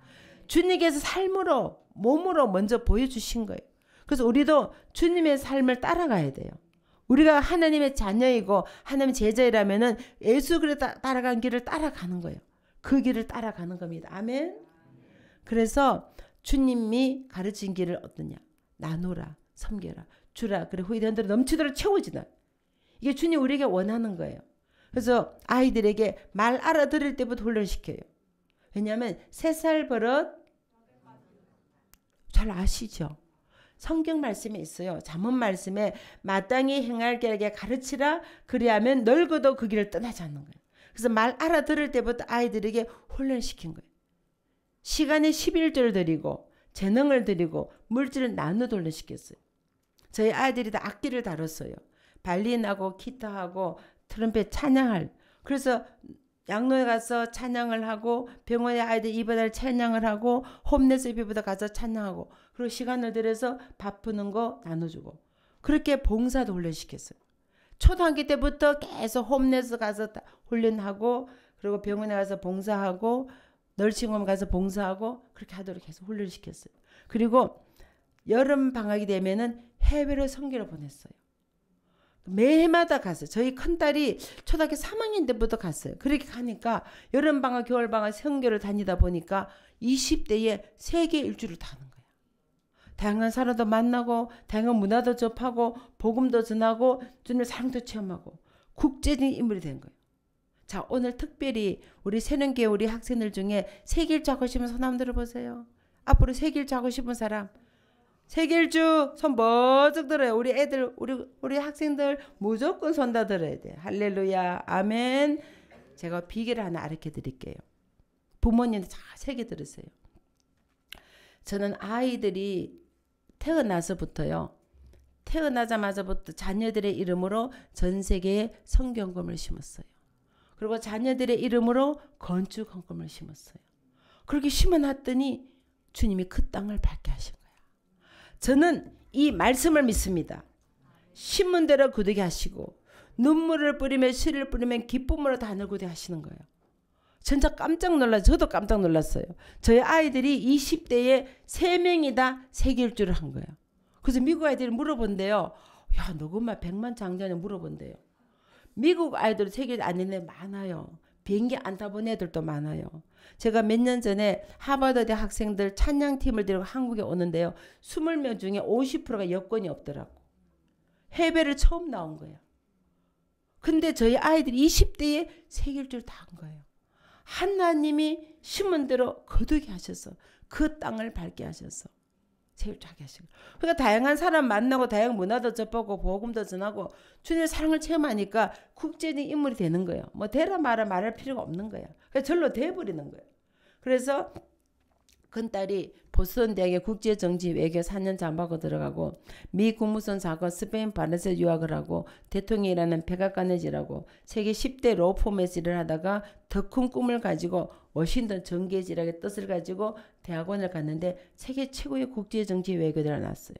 주님께서 삶으로 몸으로 먼저 보여주신 거예요. 그래서 우리도 주님의 삶을 따라가야 돼요. 우리가 하나님의 자녀이고 하나님의 제자이라면은 예수 그리스도 따라간 길을 따라가는 거예요. 그 길을 따라가는 겁니다. 아멘. 그래서 주님이 가르친 길을 어떠냐? 나누라, 섬겨라, 주라. 그래 후이대로 넘치도록 채워지나. 이게 주님 우리에게 원하는 거예요. 그래서 아이들에게 말 알아들을 때부터 훈련시켜요. 왜냐하면 3살 버릇 잘 아시죠? 성경 말씀에 있어요. 잠언 말씀에 마땅히 행할 길에게 가르치라. 그리하면 늙어도 그 길을 떠나지 않는 거예요. 그래서 말 알아들을 때부터 아이들에게 훈련시킨 거예요. 시간에 11조를 드리고 재능을 드리고 물질을 나누어 훈련시켰어요. 저희 아이들이 다 악기를 다뤘어요. 발린하고 기타하고 트럼펫 찬양할. 그래서 양로에 가서 찬양을 하고 병원에 아이들 입원할 찬양을 하고 홈레스 피부도 가서 찬양하고 그리고 시간을 들여서 밥 푸는 거 나눠주고 그렇게 봉사도 훈련시켰어요. 초등학교 때부터 계속 홈레스 가서 훈련하고 그리고 병원에 가서 봉사하고 널싱홈 가서 봉사하고 그렇게 하도록 계속 훈련시켰어요. 그리고 여름 방학이 되면은 해외로 선교를 보냈어요. 매해마다 갔어요. 저희 큰딸이 초등학교 3학년 때부터 갔어요. 그렇게 가니까 여름방학 겨울방학 선교를 다니다 보니까 20대에 세계 일주를 다는 거예요. 다양한 사람도 만나고 다양한 문화도 접하고 복음도 전하고 주님의 사랑도 체험하고 국제적인 인물이 된 거예요. 자, 오늘 특별히 우리 새는교회 우리 학생들 중에 세길주 하고 싶은 손 한번 들어보세요. 앞으로 세길주 하고 싶은 사람. 세길주 손 번쩍 들어요. 우리 애들 우리 학생들 무조건 손 다 들어야 돼. 할렐루야. 아멘. 제가 비결을 하나 가르쳐 드릴게요. 부모님들 다 새겨 들으세요. 저는 아이들이 태어나자마자부터 자녀들의 이름으로 전 세계에 성경금을 심었어요. 그리고 자녀들의 이름으로 건축헌금을 심었어요. 그렇게 심어놨더니 주님이 그 땅을 밝게 하신 거야. 저는 이 말씀을 믿습니다. 심은 대로 거두게 하시고 눈물을 뿌리며 씨를 뿌리면 기쁨으로 단을 거두게 하시는 거예요. 진짜 깜짝 놀랐어요. 저도 깜짝 놀랐어요. 저희 아이들이 20대에 3명이 다 세길주를 한 거예요. 그래서 미국 아이들이 물어본대요. 야, 너 엄마 100만 장자냐 물어본대요. 미국 아이들 세계 안 있는 애 많아요. 비행기 안 타본 애들도 많아요. 제가 몇 년 전에 하버드대 학생들 찬양팀을 데리고 한국에 오는데요. 20명 중에 50%가 여권이 없더라고. 해외를 처음 나온 거예요. 근데 저희 아이들이 20대에 세길주를 다 한 거예요. 하나님이 심은 대로 거두게 하셔서 그 땅을 밝게 하셔서 세율하게 하시고. 그러니까 다양한 사람 만나고 다양한 문화도 접하고 복음도 전하고 주님의 사랑을 체험하니까 국제적인 인물이 되는 거예요. 뭐 되라 마라 말할 필요가 없는 거예요. 그래서 절로 돼버리는 거예요. 그래서 큰딸이 보스턴 대학에 국제정치 외교 4년 잠바고 들어가고 미 국무선 사건 스페인 바르셀 유학을 하고 대통령이라는 백악관에지라고 세계 10대 로펌에서 일을 하다가 더 큰 꿈을 가지고 워싱턴 정계지락의 뜻을 가지고 대학원을 갔는데 세계 최고의 국제정치 외교대를 나왔어요.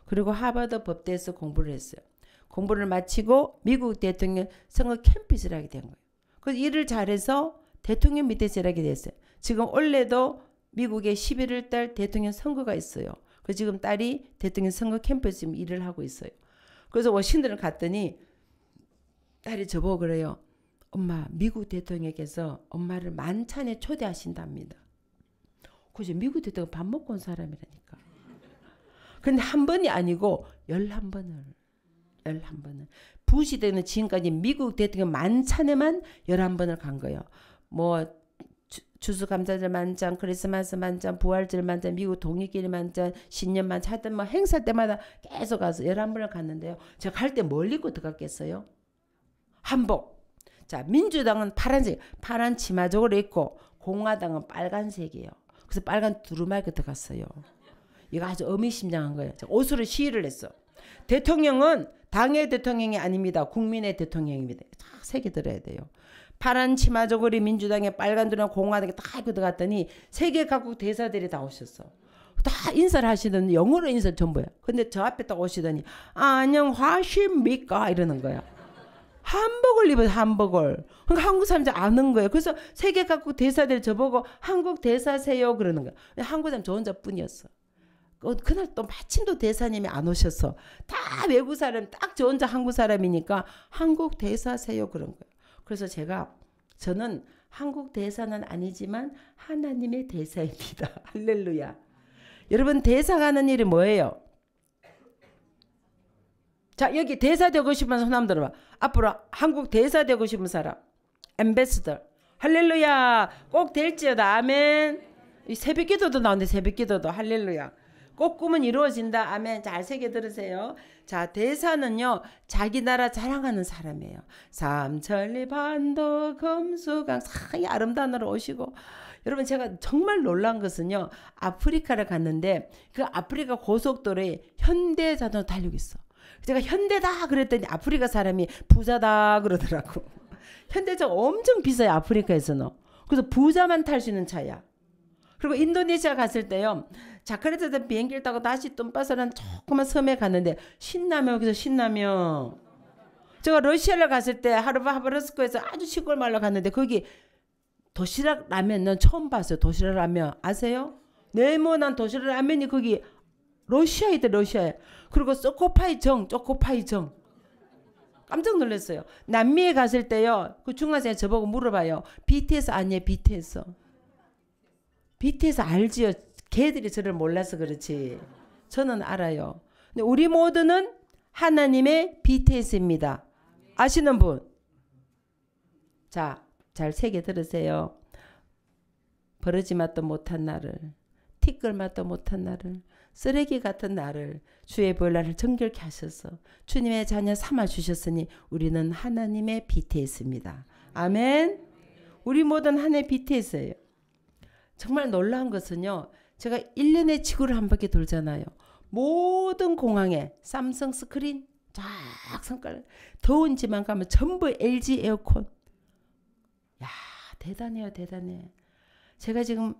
그리고 하버드 법대에서 공부를 했어요. 공부를 마치고 미국 대통령 선거 캠프를 하게 된 거예요. 그래서 일을 잘해서 대통령 밑에서 일하게 됐어요. 지금 올해도 미국에 11월 달 대통령 선거가 있어요. 그래서 지금 딸이 대통령 선거 캠프에서 지금 일을 하고 있어요. 그래서 워싱턴을 갔더니 딸이 저보고 그래요. 엄마, 미국 대통령께서 엄마를 만찬에 초대하신답니다. 그죠? 미국 대통령 밥 먹고 온 사람이라니까. 근데 한 번이 아니고 11번을. 부시 때는 지금까지 미국 대통령 만찬에만 11번을 간 거예요. 뭐 추수감사절 만찬, 크리스마스 만찬, 부활절 만찬, 미국 독립기념 만찬, 신년 만찬 하여튼 뭐 행사 때마다 계속 가서 11번을 갔는데요. 제가 갈 때 뭘 입고 들어갔겠어요? 한복. 자, 민주당은 파란색, 파란 치마족을 입고 공화당은 빨간색이에요. 그래서 빨간 두루마기 입고 들어갔어요. 이거 아주 의미심장한 거예요. 옷으로 시위를 했어. 대통령은 당의 대통령이 아닙니다. 국민의 대통령입니다. 다 새겨 들어야 돼요. 파란 치마저고리 민주당의 빨간 두루마기 공화당에 다 입고 들어갔더니 세계 각국 대사들이 다 오셨어. 다 인사를 하시더니 영어로 인사를 전부야. 근데 저 앞에 딱 오시더니 안녕하십니까 이러는 거야. 한복을 입어서 한복을. 그러니까 한국 사람들 아는 거예요. 그래서 세계 각국 대사들 저보고 한국 대사세요 그러는 거야. 한국 사람 저 혼자뿐이었어. 그날 또 마침 또 대사님이 안 오셔서 다 외국 사람 딱 저 혼자 한국 사람이니까 한국 대사세요 그런 거예요. 그래서 저는 한국 대사는 아니지만 하나님의 대사입니다. 할렐루야. 여러분 대사가 하는 일이 뭐예요? 자, 여기 대사 되고 싶은 손 한번 들어봐. 앞으로 한국 대사 되고 싶은 사람. 엠베스더. 할렐루야. 꼭 될지어다. 아멘. 이 새벽 기도도 나오는데 새벽 기도도. 할렐루야. 꼭 꿈은 이루어진다. 아멘. 잘 새겨 들으세요. 자, 대사는요. 자기 나라 자랑하는 사람이에요. 삼천리 반도 금수강 상이 아름다운 나라 오시고. 여러분 제가 정말 놀란 것은요. 아프리카를 갔는데 그 아프리카 고속도로에 현대자동차 달리고 있어. 제가 현대다 그랬더니 아프리카 사람이 부자다 그러더라고. 현대차가 엄청 비싸요. 아프리카에서는. 그래서 부자만 탈 수 있는 차야. 그리고 인도네시아 갔을 때요. 자카르타에서 비행기를 타고 다시 뚱바스라는 조그만 섬에 갔는데 신라면 여기서 신라면. 제가 러시아를 갔을 때 하바르스크에서 아주 시골 마을로 갔는데 거기 도시락 라면 난 처음 봤어요. 도시락 라면 아세요? 네모난 도시락 라면이 거기 러시아에 있대. 러시아에. 그리고 초코파이 정 깜짝 놀랐어요. 남미에 갔을 때요. 그 중학생이 저보고 물어봐요. BTS 아니에요? BTS 알지요? 걔들이 저를 몰라서 그렇지. 저는 알아요. 근데 우리 모두는 하나님의 BTS입니다. 아시는 분? 자, 잘 새겨 들으세요. 버러지 맛도 못한 나를, 티끌 맛도 못한 나를, 쓰레기 같은 나를 주의 보혈날을 정결케 하셔서 주님의 자녀 삼아 주셨으니 우리는 하나님의 빛에 있습니다. 아멘. 우리 모든 하나님의 빛에 있어요. 정말 놀라운 것은요. 제가 1년에 지구를 한 바퀴 돌잖아요. 모든 공항에 삼성 스크린 쫙 성깔, 더운 지만 가면 전부 LG 에어컨. 야, 대단해요. 대단해. 제가 지금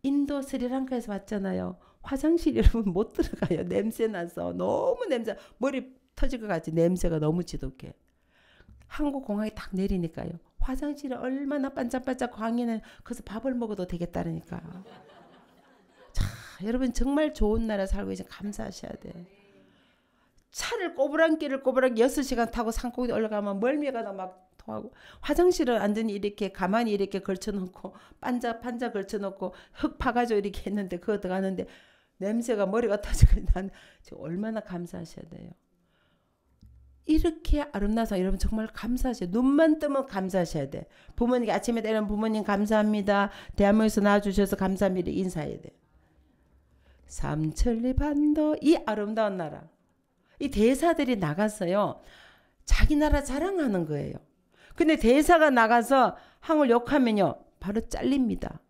인도 스리랑카에서 왔잖아요. 화장실 여러분 못 들어가요. 냄새 나서 너무 냄새, 머리 터질 것 같이 냄새가 너무 지독해. 한국 공항에 딱 내리니까요. 화장실에 얼마나 반짝반짝 광이는 거기서 밥을 먹어도 되겠다니까. 자, 여러분 정말 좋은 나라 살고 계신 감사하셔야 돼. 차를 꼬부랑길을 6시간 타고 산꼭이 올라가면 멀미가 막 통하고, 화장실을 완전히 이렇게 가만히 이렇게 걸쳐놓고 반짝 걸쳐놓고 흙 파가지고 이렇게 했는데 그거 들어가는데 냄새가 머리가 터지고, 난 지금 얼마나 감사하셔야 돼요. 이렇게 아름다워서 여러분 정말 감사하셔야 돼요. 눈만 뜨면 감사하셔야 돼. 부모님께 아침에 때는 부모님 감사합니다. 대한민국에서 낳아주셔서 감사합니다. 인사해야 돼. 삼천리 반도 이 아름다운 나라. 이 대사들이 나가서요. 자기 나라 자랑하는 거예요. 근데 대사가 나가서 한국을 욕하면요. 바로 잘립니다.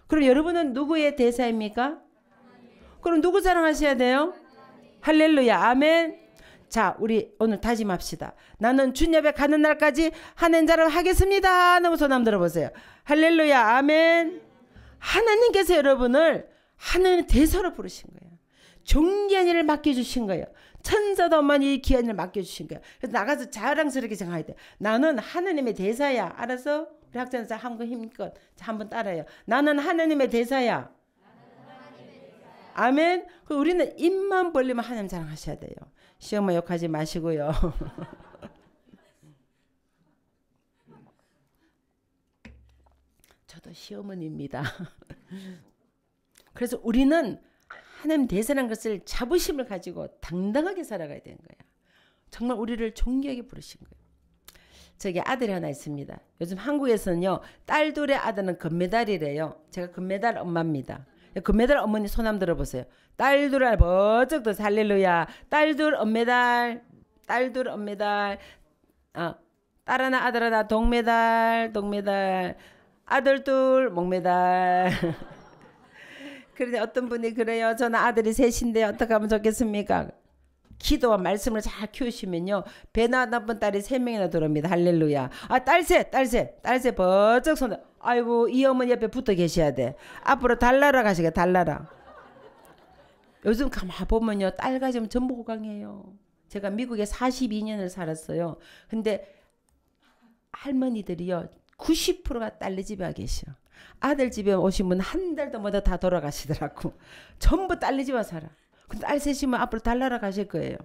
그럼 여러분은 누구의 대사입니까? 그럼 누구 자랑하셔야 돼요? 할렐루야. 아멘. 자, 우리 오늘 다짐합시다. 나는 주님 앞에 가는 날까지 하나님 자랑하겠습니다. 너무 손 한번 들어보세요. 할렐루야. 아멘. 하나님께서 여러분을 하나님의 대사로 부르신 거예요. 존귀한 일을 맡겨주신 거예요. 천사도 없는 이 귀한 일을 맡겨주신 거예요. 그래서 나가서 자랑스럽게 생각해야 돼. 나는 하나님의 대사야. 알아서? 우리 학생들 한번 힘껏 한번 따라해요. 나는 하나님의 대사야. 아멘. 우리는 입만 벌리면 하나님 자랑하셔야 돼요. 시험을 욕하지 마시고요. 저도 시어머니입니다. 그래서 우리는 하나님 대사라는 것을 자부심을 가지고 당당하게 살아가야 되는 거야. 정말 우리를 존귀하게 부르신 거예요. 저기 아들이 하나 있습니다. 요즘 한국에서는요. 딸 둘의 아들은 금메달이래요. 제가 금메달 엄마입니다. 금메달 어머니 손 한번 들어보세요. 딸 둘을 버쩍 더 할렐루야. 딸 둘 은메달. 딸 둘 은메달. 딸 하나 아들 하나 동메달. 아들 둘 목메달. 그런데 어떤 분이 그래요. 저는 아들이 셋인데 어떻게 하면 좋겠습니까? 기도와 말씀을 잘 키우시면요. 배나 나쁜 딸이 3명이나 들어옵니다. 할렐루야. 딸 셋 버쩍 손. 아이고 이 어머니 옆에 붙어 계셔야 돼. 앞으로 달나라 가시게. 달나라. 요즘 가만 보면요. 딸 가지면 전부 호강이에요. 제가 미국에 42년을 살았어요. 근데 할머니들이요. 90%가 딸네 집에 와 계셔. 아들 집에 오신 분 한 달도 못해 다 돌아가시더라고. 전부 딸네 집에 살아. 근데 딸 셋이면 앞으로 달나라 가실 거예요.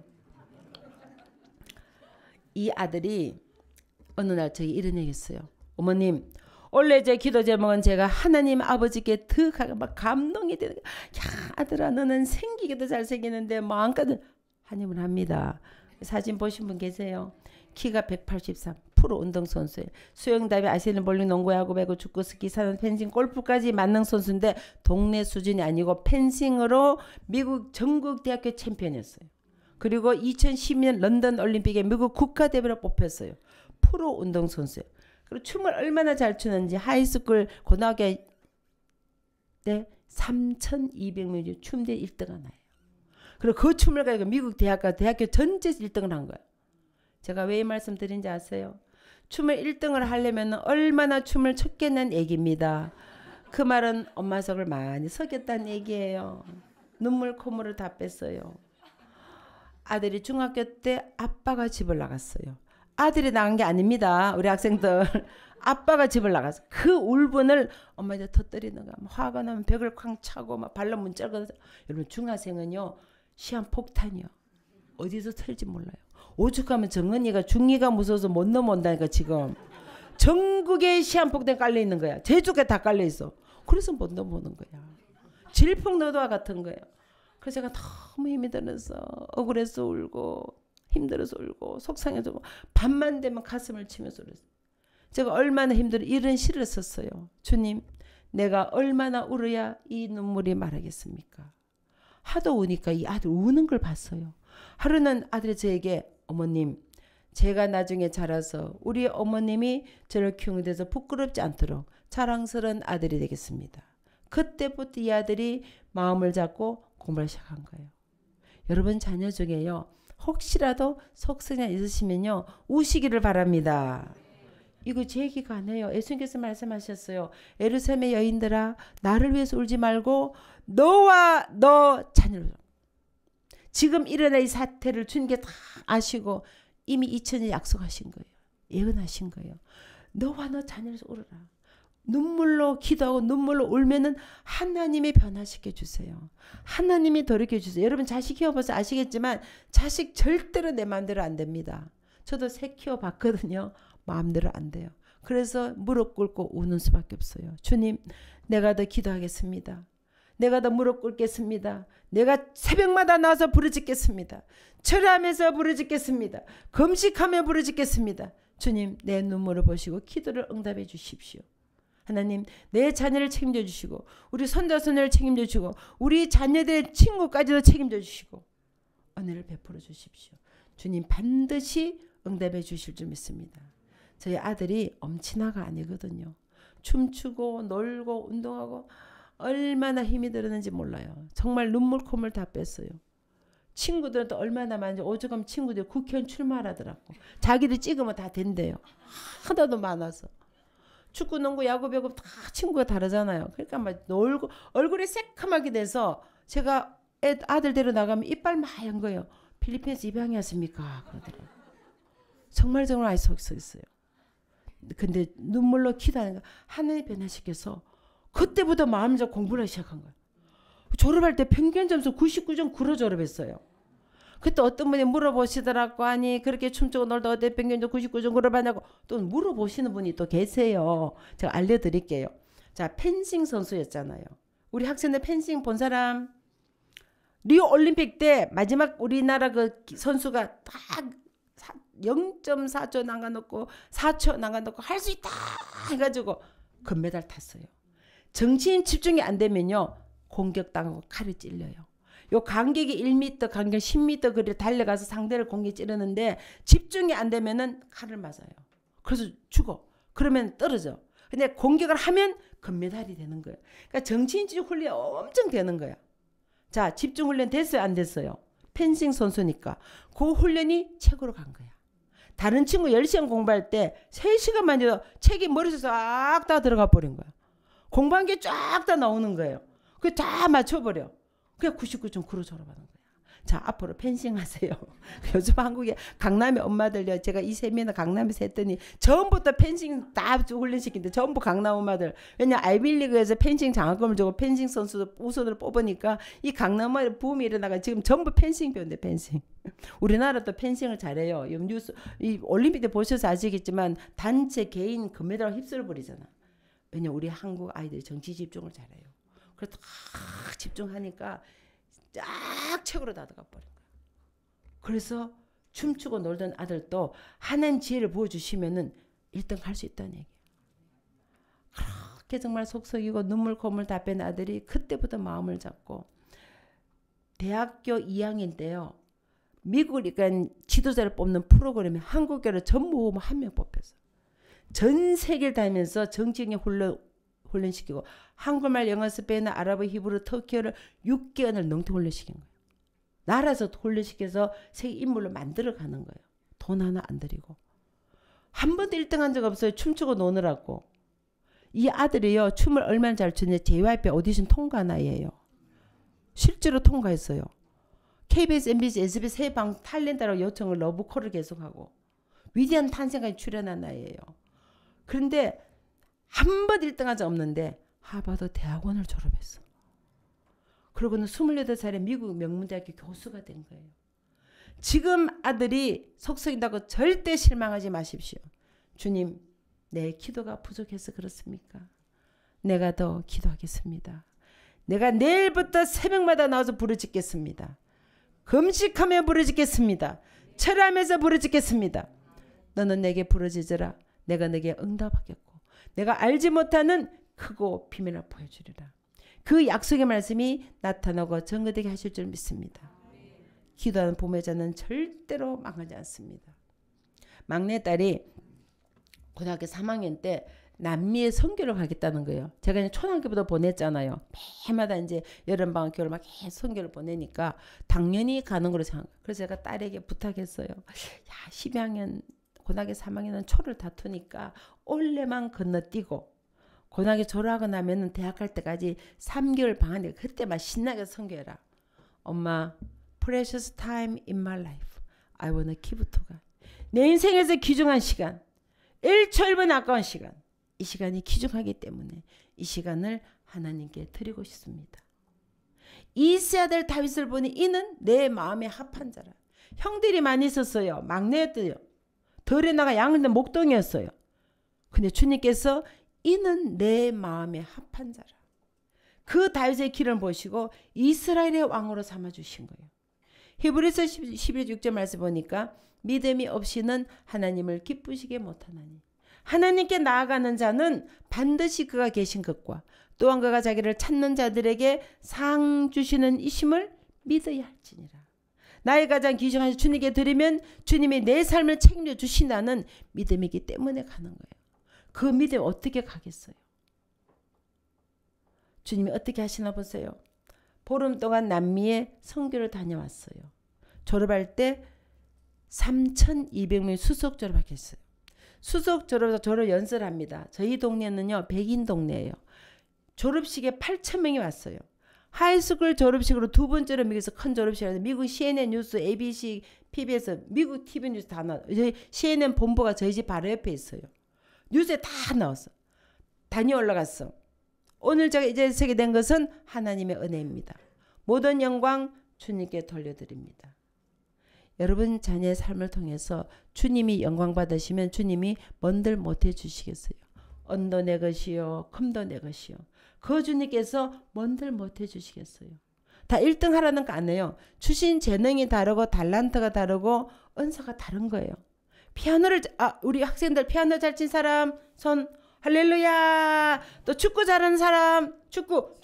이 아들이 어느 날 저기 이런 얘기했어요. 어머님, 원래 제 기도 제목은 제가 하나님 아버지께 더 막 감동이 되는 거야. 야, 아들아 너는 생기기도 잘생기는데 마음까지 한입을 합니다. 사진 보신 분 계세요? 키가 183, 프로 운동선수예요. 수영, 다이빙, 아시아는 볼링, 농구, 야구, 배구, 축구, 스키, 산업, 펜싱, 골프까지 만능 선수인데 동네 수준이 아니고 펜싱으로 미국 전국 대학교 챔피언이었어요. 그리고 2012년 런던 올림픽에 미국 국가대표로 뽑혔어요. 프로 운동선수예요. 그리고 춤을 얼마나 잘 추는지 하이스쿨 고등학교 때 3,200명 춤대 1등을 나요. 그리고 그 춤을 가지고 미국 대학교 전체에서 1등을 한 거예요. 제가 왜 이 말씀 드린지 아세요? 춤을 1등을 하려면 얼마나 춤을 췄겠는 얘기입니다. 그 말은 엄마 속을 많이 썩였다는 얘기예요. 눈물 콧물을 다 뺐어요. 아들이 중학교 때 아빠가 집을 나갔어요. 아들이 나간 게 아닙니다. 우리 학생들. 아빠가 집을 나갔어. 그 울분을 엄마 이제 터뜨리는 거야. 화가 나면 벽을 쾅 차고 막 발로 문 쩔고. 여러분 중학생은요. 시한 폭탄이요. 어디서 털지 몰라요. 오죽하면 정은이가 중2가 무서워서 못 넘어온다니까 지금. 전국에 시한폭탄 깔려 있는 거야. 제주에 다 깔려 있어. 그래서 못 넘어오는 거야. 질풍노도와 같은 거예요. 그래서 제가 너무 힘이 들어서 억울해서 울고 힘들어서 울고 속상해서 울고 밤만 되면 가슴을 치면서 울었어요. 제가 얼마나 힘들어 이런 시를 썼어요. 주님, 내가 얼마나 울어야 이 눈물이 마르겠습니까? 하도 우니까 이 아들 우는 걸 봤어요. 하루는 아들이 저에게 어머님, 제가 나중에 자라서 우리 어머님이 저를 키우는 데서 부끄럽지 않도록 자랑스러운 아들이 되겠습니다. 그때부터 이 아들이 마음을 잡고 공부를 시작한 거예요. 여러분 자녀 중에요. 혹시라도 속성이 있으시면요. 우시기를 바랍니다. 이거 제 얘기가 아니에요. 예수님께서 말씀하셨어요. 예루살렘의 여인들아 나를 위해서 울지 말고 너와 너 자녀를. 지금 일어날 이 사태를 주님께 다 아시고 이미 2000년 약속하신 거예요. 예언하신 거예요. 너와 너 자녀를 울어라. 눈물로 기도하고 눈물로 울면은 하나님이 변화시켜 주세요. 하나님이 돌이켜 주세요. 여러분 자식 키워봐서 아시겠지만 자식 절대로 내 마음대로 안 됩니다. 저도 새 키워봤거든요. 마음대로 안 돼요. 그래서 무릎 꿇고 우는 수밖에 없어요. 주님, 내가 더 기도하겠습니다. 내가 더 무릎 꿇겠습니다. 내가 새벽마다 나와서 부르짖겠습니다. 절하면서 부르짖겠습니다. 금식하며 부르짖겠습니다. 주님, 내 눈물을 보시고 기도를 응답해 주십시오. 하나님, 내 자녀를 책임져 주시고 우리 손자손녀를 책임져 주시고 우리 자녀들의 친구까지도 책임져 주시고 은혜를 베풀어 주십시오. 주님 반드시 응답해 주실 줄 믿습니다. 저희 아들이 엄친아가 아니거든요. 춤추고 놀고 운동하고 얼마나 힘이 들었는지 몰라요. 정말 눈물 콧물 다 뺐어요. 친구들은 또 얼마나 많은지 오죽하면 친구들 국회의원 출마하더라고. 자기들 찍으면 다 된대요. 하나도 많아서. 축구, 농구, 야구, 배구 다 친구가 다르잖아요. 그러니까 막 놀고 얼굴이 새카맣게 돼서 제가 아들 데려 나가면 이빨 마연 거예요. 필리핀에서 입양이 왔습니까? 그러더라고요. 정말 알 수 없어요. 근데 눈물로 기도하는 거 하나님 변화시켜서 그때부터 마음 잡고 공부를 시작한 거예요. 졸업할 때 평균 점수 99.9로 졸업했어요. 그때 어떤 분이 물어보시더라고. 아니 그렇게 춤추고 놀다 어때 평균 99.9로 받냐고 또 물어보시는 분이 또 계세요. 제가 알려드릴게요. 자, 펜싱 선수였잖아요. 우리 학생들 펜싱 본 사람? 리오 올림픽 때 마지막 우리나라 그 선수가 딱 0.4초 남겨놓고 4초 남겨놓고 할 수 있다 해가지고 금메달 탔어요. 정신 집중이 안 되면요 공격당하고 칼을 찔려요. 요 간격이 1m, 간격 10m 거리를 달려가서 상대를 공격에 찌르는데 집중이 안 되면은 칼을 맞아요. 그래서 죽어. 그러면 떨어져. 근데 공격을 하면 금메달이 되는 거예요. 그러니까 정신적 훈련이 엄청 되는 거야. 자, 집중 훈련 됐어요, 안 됐어요? 펜싱 선수니까 그 훈련이 책으로 간 거야. 다른 친구 10시간 공부할 때 3시간만 해도 책이 머릿속에 싹 다 들어가 버린 거야. 공부한 게 쫙 다 나오는 거예요. 그게 다 맞춰버려. 그냥 99.9로 졸업하는 거야. 자, 앞으로 펜싱 하세요. 요즘 한국에 강남의 엄마들요. 제가 이 세미나 강남에서 했더니 처음부터 펜싱 다 훈련시키는데 전부 강남 엄마들. 왜냐 아이빌리그에서 펜싱 장학금을 주고 펜싱 선수 우선으로 뽑으니까 이 강남의 붐이 일어나가 지금 전부 펜싱 배운대. 펜싱. 우리나라도 펜싱을 잘해요. 뉴스 이 올림픽 때 보셔서 아시겠지만 단체 개인 금메달 휩쓸어 버리잖아. 왜냐 우리 한국 아이들이 정치 집중을 잘해요. 그래서 딱 집중하니까 쫙 책으로 다 들어가 버린 거야. 그래서 춤추고 놀던 아들도 하나님 지혜를 보여주시면은 1등 할 수 있다는 얘기예요. 그렇게 정말 속썩이고 눈물 콧물 다 뺀 아들이 그때부터 마음을 잡고 대학교 2학년 때요. 미국이니까 지도자를 뽑는 프로그램에 한국교를 전부 한 명 뽑혔어. 전 세계를 다니면서 정치적인 훈련시키고 한국말, 영어, 스페인어, 아랍어, 히브리, 터키어를 6개월을 능통 훈련시킨 거예요. 나라에서 훈련시켜서 세계 인물로 만들어가는 거예요. 돈 하나 안 들이고. 한 번도 1등 한 적 없어요. 춤추고 노느라고. 이 아들이요. 춤을 얼마나 잘 추는지 JYP 오디션 통과한 아이예요. 실제로 통과했어요. KBS, MBC, SBS 세 방 탤런트라고 요청을 러브콜을 계속하고 위대한 탄생까지 출연한 아이예요. 그런데 한 번 1등 한 적 없는데 하버드 대학원을 졸업했어. 그러고는 28살에 미국 명문대학교 교수가 된 거예요. 지금 아들이 속썩인다고 절대 실망하지 마십시오. 주님, 내 기도가 부족해서 그렇습니까? 내가 더 기도하겠습니다. 내가 내일부터 새벽마다 나와서 부르짖겠습니다. 금식하며 부르짖겠습니다. 철하면서 부르짖겠습니다. 너는 내게 부르짖으라. 내가 네게 응답하겠고 내가 알지 못하는 크고 비밀을 보여주리라. 그 약속의 말씀이 나타나고 증거되게 하실 줄 믿습니다. 기도하는 부모의 자는 절대로 망하지 않습니다. 막내딸이 고등학교 3학년 때 남미에 선교를 가겠다는 거예요. 제가 이제 초등학교부터 보냈잖아요. 매마다 이제 여름방학 겨울방학 계속 선교를 보내니까 당연히 가는 걸로 생각. 그래서 제가 딸에게 부탁했어요. 야, 12학년 고등학교 3학년은 초를 다투니까 올해만 건너뛰고 고등학교 졸업하고 나면은 대학 갈 때까지 3개월 방학에 그때만 신나게 선교해라. 엄마, precious time in my life. I wanna give to God. 내 인생에서 귀중한 시간, 1초 1분 아까운 시간. 이 시간이 귀중하기 때문에 이 시간을 하나님께 드리고 싶습니다. 이세 아들 다윗을 보니 이는 내 마음에 합한 자라. 형들이 많이 있었어요. 막내였대요. 덜에 나가 양을 목동이었어요. 근데 주님께서 이는 내 마음에 합한 자라. 그 다윗의 길을 보시고 이스라엘의 왕으로 삼아주신 거예요. 히브리서 11장 말씀 보니까 믿음이 없이는 하나님을 기쁘시게 못하나니 하나님께 나아가는 자는 반드시 그가 계신 것과 또한 그가 자기를 찾는 자들에게 상 주시는 이심을 믿어야 할지니라. 나의 가장 귀중한 주님께 드리면 주님이 내 삶을 책임져 주신다는 믿음이기 때문에 가는 거예요. 그 믿음 어떻게 가겠어요? 주님이 어떻게 하시나 보세요. 보름 동안 남미에 선교를 다녀왔어요. 졸업할 때 3,200명 수석 졸업하겠어요. 수석 졸업 연설을 합니다. 저희 동네는요 백인 동네예요. 졸업식에 8,000명이 왔어요. 하이스쿨 졸업식으로 두 번째로 미국에서 큰 졸업식이라서 미국 CNN 뉴스, ABC, PBS, 미국 TV 뉴스 다 나와. CNN 본부가 저희 집 바로 옆에 있어요. 뉴스에 다 나왔어. 단위 올라갔어. 오늘 제가 이제 세게 된 것은 하나님의 은혜입니다. 모든 영광 주님께 돌려드립니다. 여러분 자녀의 삶을 통해서 주님이 영광 받으시면 주님이 뭔들 못해 주시겠어요. 언도 내 것이요 금도 내 것이요. 그 주님께서 뭔들 못해 주시겠어요. 다 1등 하라는 거 아니에요. 주신 재능이 다르고 달란트가 다르고 은사가 다른 거예요. 피아노를 우리 학생들 피아노 잘 친 사람 손 할렐루야. 또 축구 잘하는 사람 축구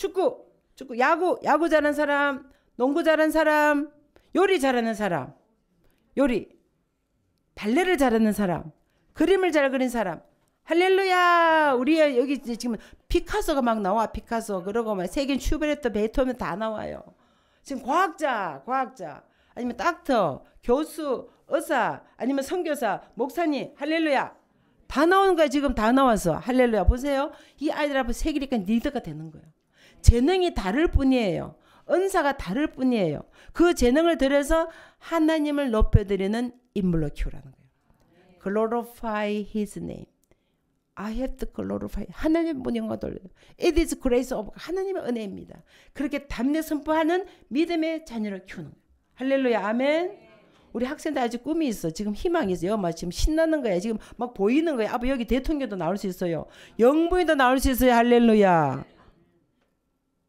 야구 잘하는 사람 농구 잘하는 사람 요리 잘하는 사람 요리 발레를 잘하는 사람 그림을 잘 그린 사람 할렐루야. 우리 여기 지금 피카소가 막 나와. 피카소 그러고 막 세계 슈베르트 베토벤 다 나와요. 지금 과학자 아니면 닥터 교수 의사 아니면 선교사 목사님 할렐루야 다 나오는 거야. 지금 다 나와서 할렐루야. 보세요. 이 아이들 앞에 새기니까 리더가 되는 거예요. 재능이 다를 뿐이에요. 은사가 다를 뿐이에요. 그 재능을 들여서 하나님을 높여드리는 인물로 키우라는 거예요. Glorify His name. I have to glorify. 하나님 영광 돌려요. It is grace of 하나님의 은혜입니다. 그렇게 담대 선포하는 믿음의 자녀를 키우는 거예요. 할렐루야. 아멘. 우리 학생들 아직 꿈이 있어. 지금 희망이 있어요. 막 지금 신나는 거야. 지금 막 보이는 거야. 아빠 여기 대통령도 나올 수 있어요. 영부인도 나올 수 있어요. 할렐루야.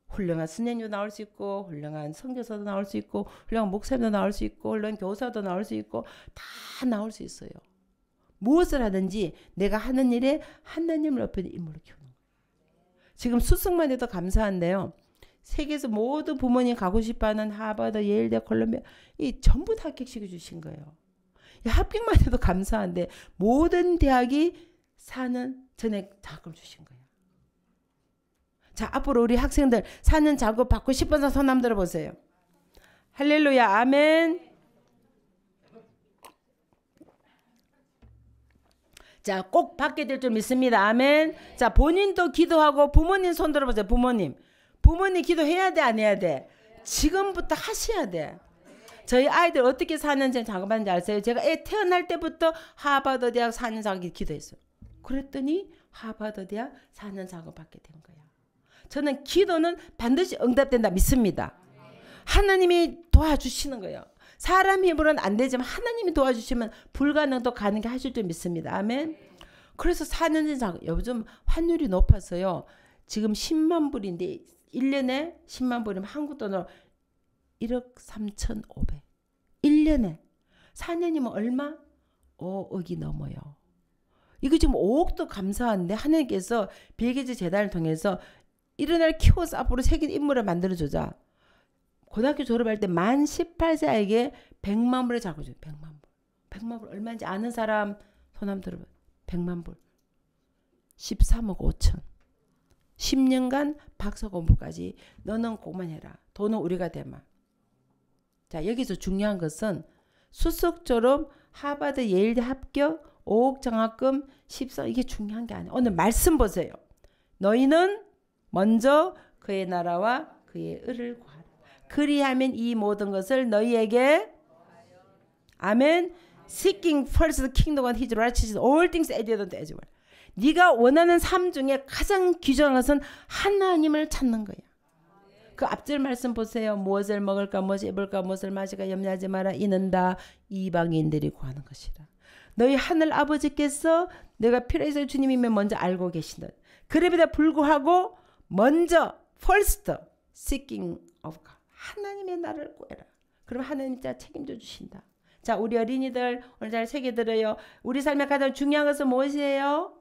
훌륭한 스님도 나올 수 있고 훌륭한 선교사도 나올 수 있고 훌륭한 목사님도 나올 수 있고 훌륭한 교사도 나올 수 있고 다 나올 수 있어요. 무엇을 하든지 내가 하는 일에 하나님을 높이는 인물을 키우는 거예요. 지금 수석만 해도 감사한데요. 세계에서 모든 부모님 가고 싶어하는 하버드, 예일대, 콜롬비아 이 전부 다 합격시켜 주신 거예요. 합격만 해도 감사한데 모든 대학이 사는 전액 자금을 주신 거예요. 자, 앞으로 우리 학생들 사는 자금 받고 싶어서 손 한번 들어보세요. 할렐루야. 아멘. 자, 꼭 받게 될 줄 믿습니다. 아멘. 자, 본인도 기도하고 부모님 손 들어보세요. 부모님 기도해야 돼, 안 해야 돼? 지금부터 하셔야 돼. 저희 아이들 어떻게 4년째 작업하는지 아세요? 제가 애 태어날 때부터 하버드 대학 4년 작업 기도했어요. 그랬더니 하버드 대학 4년 작업 받게 된 거예요. 저는 기도는 반드시 응답된다 믿습니다. 하나님이 도와주시는 거예요. 사람 힘으로는 안 되지만 하나님이 도와주시면 불가능도 가능하게 하실 줄 믿습니다. 아멘. 그래서 4년째 작업 요즘 환율이 높아서요. 지금 10만 불인데 1년에 10만 불이면 한국 돈으로 1억 3,500. 1년에. 4년이면 얼마? 5억이 넘어요. 이거 지금 5억도 감사한데 하나님께서 빌게이츠 재단을 통해서 이런 날 키워서 앞으로 새긴 인물을 만들어주자. 고등학교 졸업할 때 만 18세 아이에게 100만 불을 잡고 줘요. 100만 불. 100만 불 얼마인지 아는 사람 손 한번 들어봐요. 100만 불. 13억 5천. 10년간 박사 공부까지 너는 공부만 해라. 돈은 우리가 대마. 자, 여기서 중요한 것은 수석 졸업, 하버드, 예일대 합격, 5억 장학금, 14 이게 중요한 게 아니에요. 오늘 말씀 보세요. 너희는 먼저 그의 나라와 그의 의를 구하라. 그리하면 이 모든 것을 너희에게 아멘. Seeking first the kingdom and his righteousness, all things added unto as well. 네가 원하는 삶 중에 가장 귀중한 것은 하나님을 찾는 거야. 그 앞절 말씀 보세요. 무엇을 먹을까, 무엇을 입을까, 무엇을 마실까 염려하지 마라. 이는 다 이방인들이 구하는 것이라. 너희 하늘 아버지께서 내가 필요해서 주님이면 먼저 알고 계시는. 그럼에도 불구하고 먼저 first seeking of God. 하나님의 나라를 구해라. 그럼 하나님이 다 책임져 주신다. 자, 우리 어린이들 오늘 잘 새겨들어요. 우리 삶의 가장 중요한 것은 무엇이에요?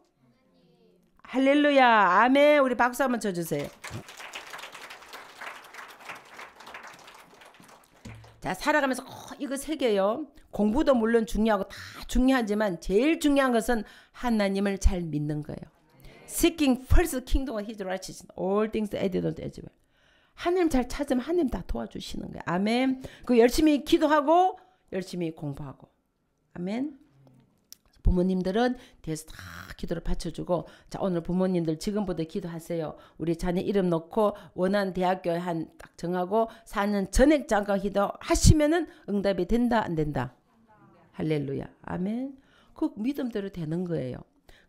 할렐루야. 아멘. 우리 박수 한번 쳐주세요. 자, 살아가면서 이거 새겨요. 공부도 물론 중요하고 다 중요하지만 제일 중요한 것은 하나님을 잘 믿는 거예요. Seeking first the kingdom of his righteousness, all things added unto as well. 하나님 잘 찾으면 하나님 다 도와주시는 거예요. 아멘. 그 열심히 기도하고 열심히 공부하고. 아멘. 부모님들은 뒤에서 다 기도를 받쳐주고, 자, 오늘 부모님들 지금부터 기도하세요. 우리 자녀 이름 넣고 원하는 대학교에 딱 정하고 4년 전액 장관 기도 하시면은 응답이 된다 안 된다? 할렐루야. 아멘. 그 믿음대로 되는 거예요.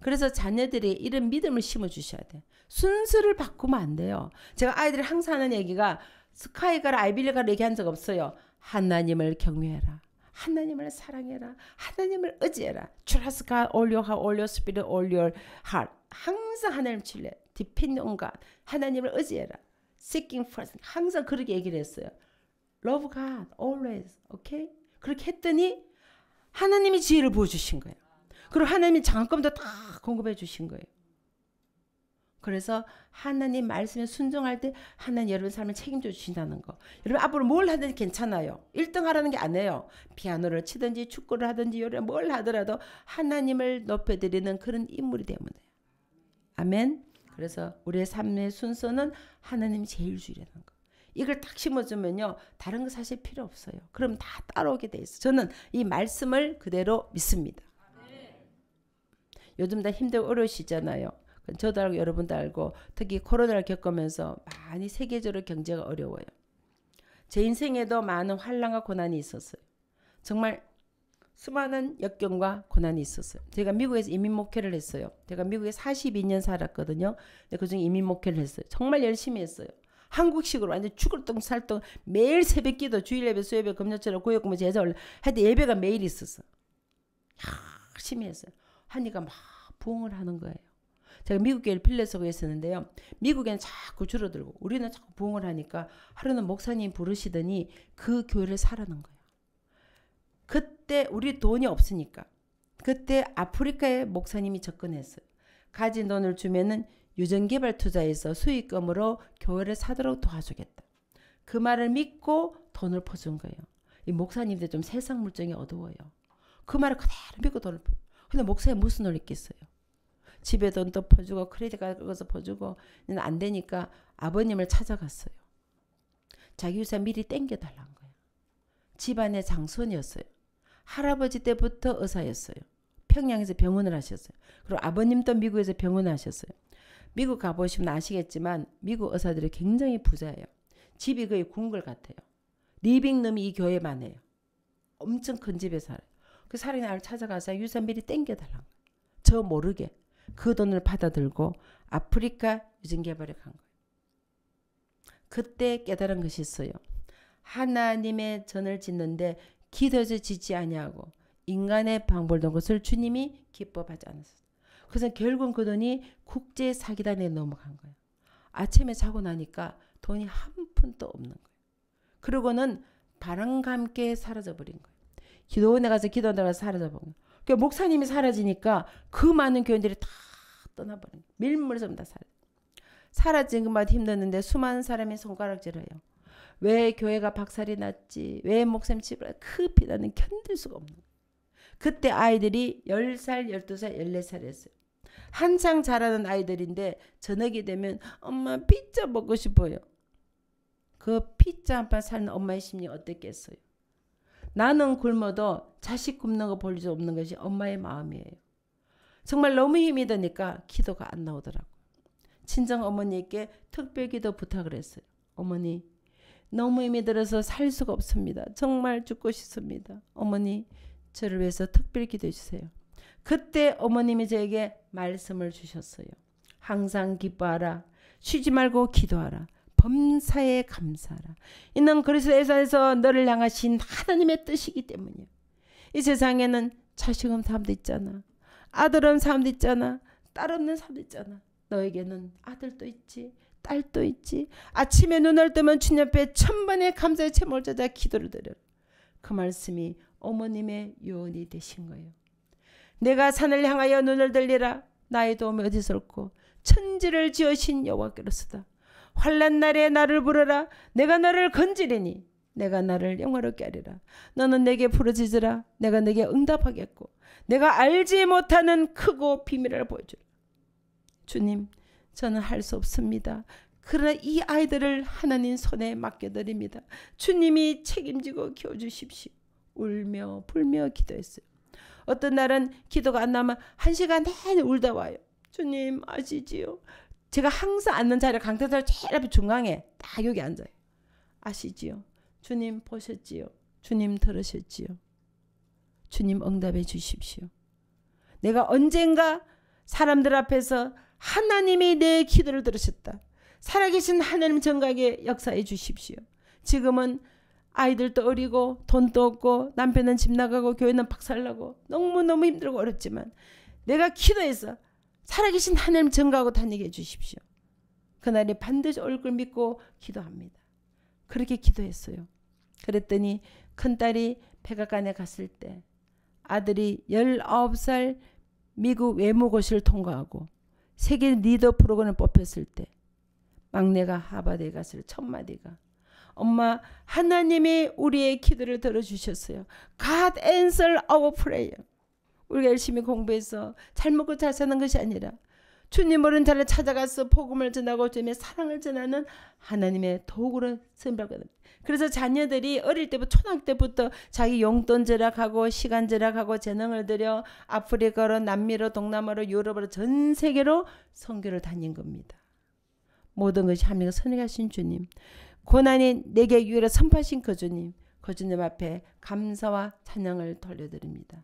그래서 자녀들이 이런 믿음을 심어주셔야 돼. 순서를 바꾸면 안 돼요. 제가 아이들이 항상 하는 얘기가 스카이가라 아이빌리가라 얘기한 적 없어요. 하나님을 경외해라. 하나님을 사랑해라. 하나님을 의지해라. Trust God, all your heart, all your spirit, all your heart. 항상 하나님 신뢰. Depend on God. 하나님을 의지해라. Seeking first. 항상 그렇게 얘기를 했어요. Love God, always. Okay? 그렇게 했더니 하나님이 지혜를 부어주신 거예요. 그리고 하나님이 장학금도 다 공급해 주신 거예요. 그래서 하나님 말씀에 순종할 때 하나님 여러분 삶을 책임져 주신다는 거. 여러분 앞으로 뭘 하든지 괜찮아요. 1등 하라는 게 아니에요. 피아노를 치든지 축구를 하든지 요리 뭘 하더라도 하나님을 높여드리는 그런 인물이 되면 돼요. 아멘. 그래서 우리의 삶의 순서는 하나님이 제일 주라는 거. 이걸 딱 심어주면요. 다른 거 사실 필요 없어요. 그럼 다 따라오게 돼 있어요. 저는 이 말씀을 그대로 믿습니다. 요즘 다 힘들고 어려우시잖아요. 저도 알고 여러분도 알고 특히 코로나를 겪으면서 많이 세계적으로 경제가 어려워요. 제 인생에도 많은 환난과 고난이 있었어요. 정말 수많은 역경과 고난이 있었어요. 제가 미국에서 이민 목회를 했어요. 제가 미국에 42년 살았거든요. 근데 그중에 이민 목회를 했어요. 정말 열심히 했어요. 한국식으로 완전 죽을 똥 살똥 매일 새벽 기도 주일 예배 수요예배 금요철에 구역근무 제자 올려 하여튼 예배가 매일 있었어. 열심히 했어요. 하니까 막 부흥을 하는 거예요. 제가 미국 교회를 필레서고 했었는데요. 미국에는 자꾸 줄어들고 우리는 자꾸 부흥을 하니까 하루는 목사님 부르시더니 그 교회를 사라는 거예요. 그때 우리 돈이 없으니까 그때 아프리카에 목사님이 접근했어요. 가진 돈을 주면은 유전개발 투자해서 수익금으로 교회를 사도록 도와주겠다. 그 말을 믿고 돈을 퍼준 거예요. 이 목사님들 좀 세상 물정이 어두워요. 그 말을 그대로 믿고 돈을 퍼. 근데 목사님 무슨 돈 있겠어요. 집에 돈도 퍼주고 크레딧 카드 긁어서 퍼주고 안 되니까 아버님을 찾아갔어요. 자기 유산 미리 땡겨달라는 거예요. 집안의 장손이었어요. 할아버지 때부터 의사였어요. 평양에서 병원을 하셨어요. 그리고 아버님도 미국에서 병원을 하셨어요. 미국 가보시면 아시겠지만 미국 의사들이 굉장히 부자예요. 집이 거의 궁궐 같아요. 리빙룸이 이 교회만 해요. 엄청 큰 집에 살아요. 그 사람이 나를 찾아가서 유산 미리 땡겨달라는 거예요. 저 모르게 그 돈을 받아들고 아프리카 유전개발에 간 거예요. 그때 깨달은 것이 있어요. 하나님의 전을 짓는데 기도해서 짓지 아니하고 인간의 방법을 것을 주님이 기뻐하지 않았어요. 그래서 결국은 그 돈이 국제 사기단에 넘어간 거예요. 아침에 자고 나니까 돈이 한 푼도 없는 거예요. 그러고는 바람과 함께 사라져버린 거예요. 기도원에 가서 기도원에 가서 사라져버린 거예요. 그 목사님이 사라지니까 그 많은 교인들이 다 떠나버린 거예요. 밀물섬 다 사라진 것마다 힘들었는데 수많은 사람이 손가락질해요. 왜 교회가 박살이 났지? 왜 목사님 집을 그 비난은 견딜 수가 없는 거예요. 그때 아이들이 10살, 12살, 14살이었어요. 한창 자라는 아이들인데 저녁이 되면 엄마 피자 먹고 싶어요. 그 피자 한 판 사는 엄마의 심리 어땠겠어요? 나는 굶어도 자식 굶는 거 볼 수 없는 것이 엄마의 마음이에요. 정말 너무 힘이 드니까 기도가 안 나오더라고요. 친정 어머니께 특별 기도 부탁을 했어요. 어머니, 너무 힘이 들어서 살 수가 없습니다. 정말 죽고 싶습니다. 어머니, 저를 위해서 특별 기도해 주세요. 그때 어머님이 저에게 말씀을 주셨어요. 항상 기뻐하라. 쉬지 말고 기도하라. 범사에 감사하라. 이는 그리스도에서 너를 향하신 하나님의 뜻이기 때문이야. 이 세상에는 자식 없는 사람도 있잖아. 아들 없는 사람도 있잖아. 딸 없는 사람도 있잖아. 너에게는 아들도 있지. 딸도 있지. 아침에 눈을 뜨면 주님 앞에 천번의 감사의 제목을 찾아 기도를 드려라. 그 말씀이 어머님의 요원이 되신 거예요. 내가 산을 향하여 눈을 들리라. 나의 도움이 어디서 올고 천지를 지으신 여호와께로서다. 환난 날에 나를 부르라. 내가 너를 건지리니 내가 나를 영화롭게 하리라. 너는 내게 부르짖으라. 내가 내게 응답하겠고 내가 알지 못하는 크고 비밀을 보여주라. 주님, 저는 할 수 없습니다. 그러나 이 아이들을 하나님 손에 맡겨드립니다. 주님이 책임지고 키워주십시오. 울며 불며 기도했어요. 어떤 날은 기도가 안 나면 1시간 내내 울다 와요. 주님 아시지요? 제가 항상 앉는 자리에 강태들 제일 앞에 중앙에 딱 여기 앉아요. 아시지요? 주님 보셨지요? 주님 들으셨지요? 주님 응답해 주십시오. 내가 언젠가 사람들 앞에서 하나님이 내 기도를 들으셨다. 살아계신 하나님 정각에 역사해 주십시오. 지금은 아이들도 어리고 돈도 없고 남편은 집 나가고 교회는 박살나고 너무너무 힘들고 어렵지만 내가 기도해서 살아계신 하나님 정각하고 다니게 해주십시오. 그날이 반드시 올 걸 믿고 기도합니다. 그렇게 기도했어요. 그랬더니 큰딸이 백악관에 갔을 때 아들이 19살 미국 외무고시를 통과하고 세계 리더 프로그램에 뽑혔을 때 막내가 하버드에 갔을 첫 마디가 엄마, 하나님이 우리의 기도를 들어주셨어요. God answer our prayer. 우리가 열심히 공부해서 잘 먹고 잘 사는 것이 아니라 주님 모르는 자를 찾아가서 복음을 전하고 주님의 사랑을 전하는 하나님의 도구로 쓰임받거든요. 그래서 자녀들이 어릴 때부터 초등학교 때부터 자기 용돈 절약하고 시간 절약하고 재능을 들여 아프리카로 남미로 동남아로 유럽으로 전 세계로 선교를 다닌 겁니다. 모든 것이 하나님과 선행하신 주님, 고난이 내게 유일하게 선포하신 그 주님 앞에 감사와 찬양을 돌려드립니다.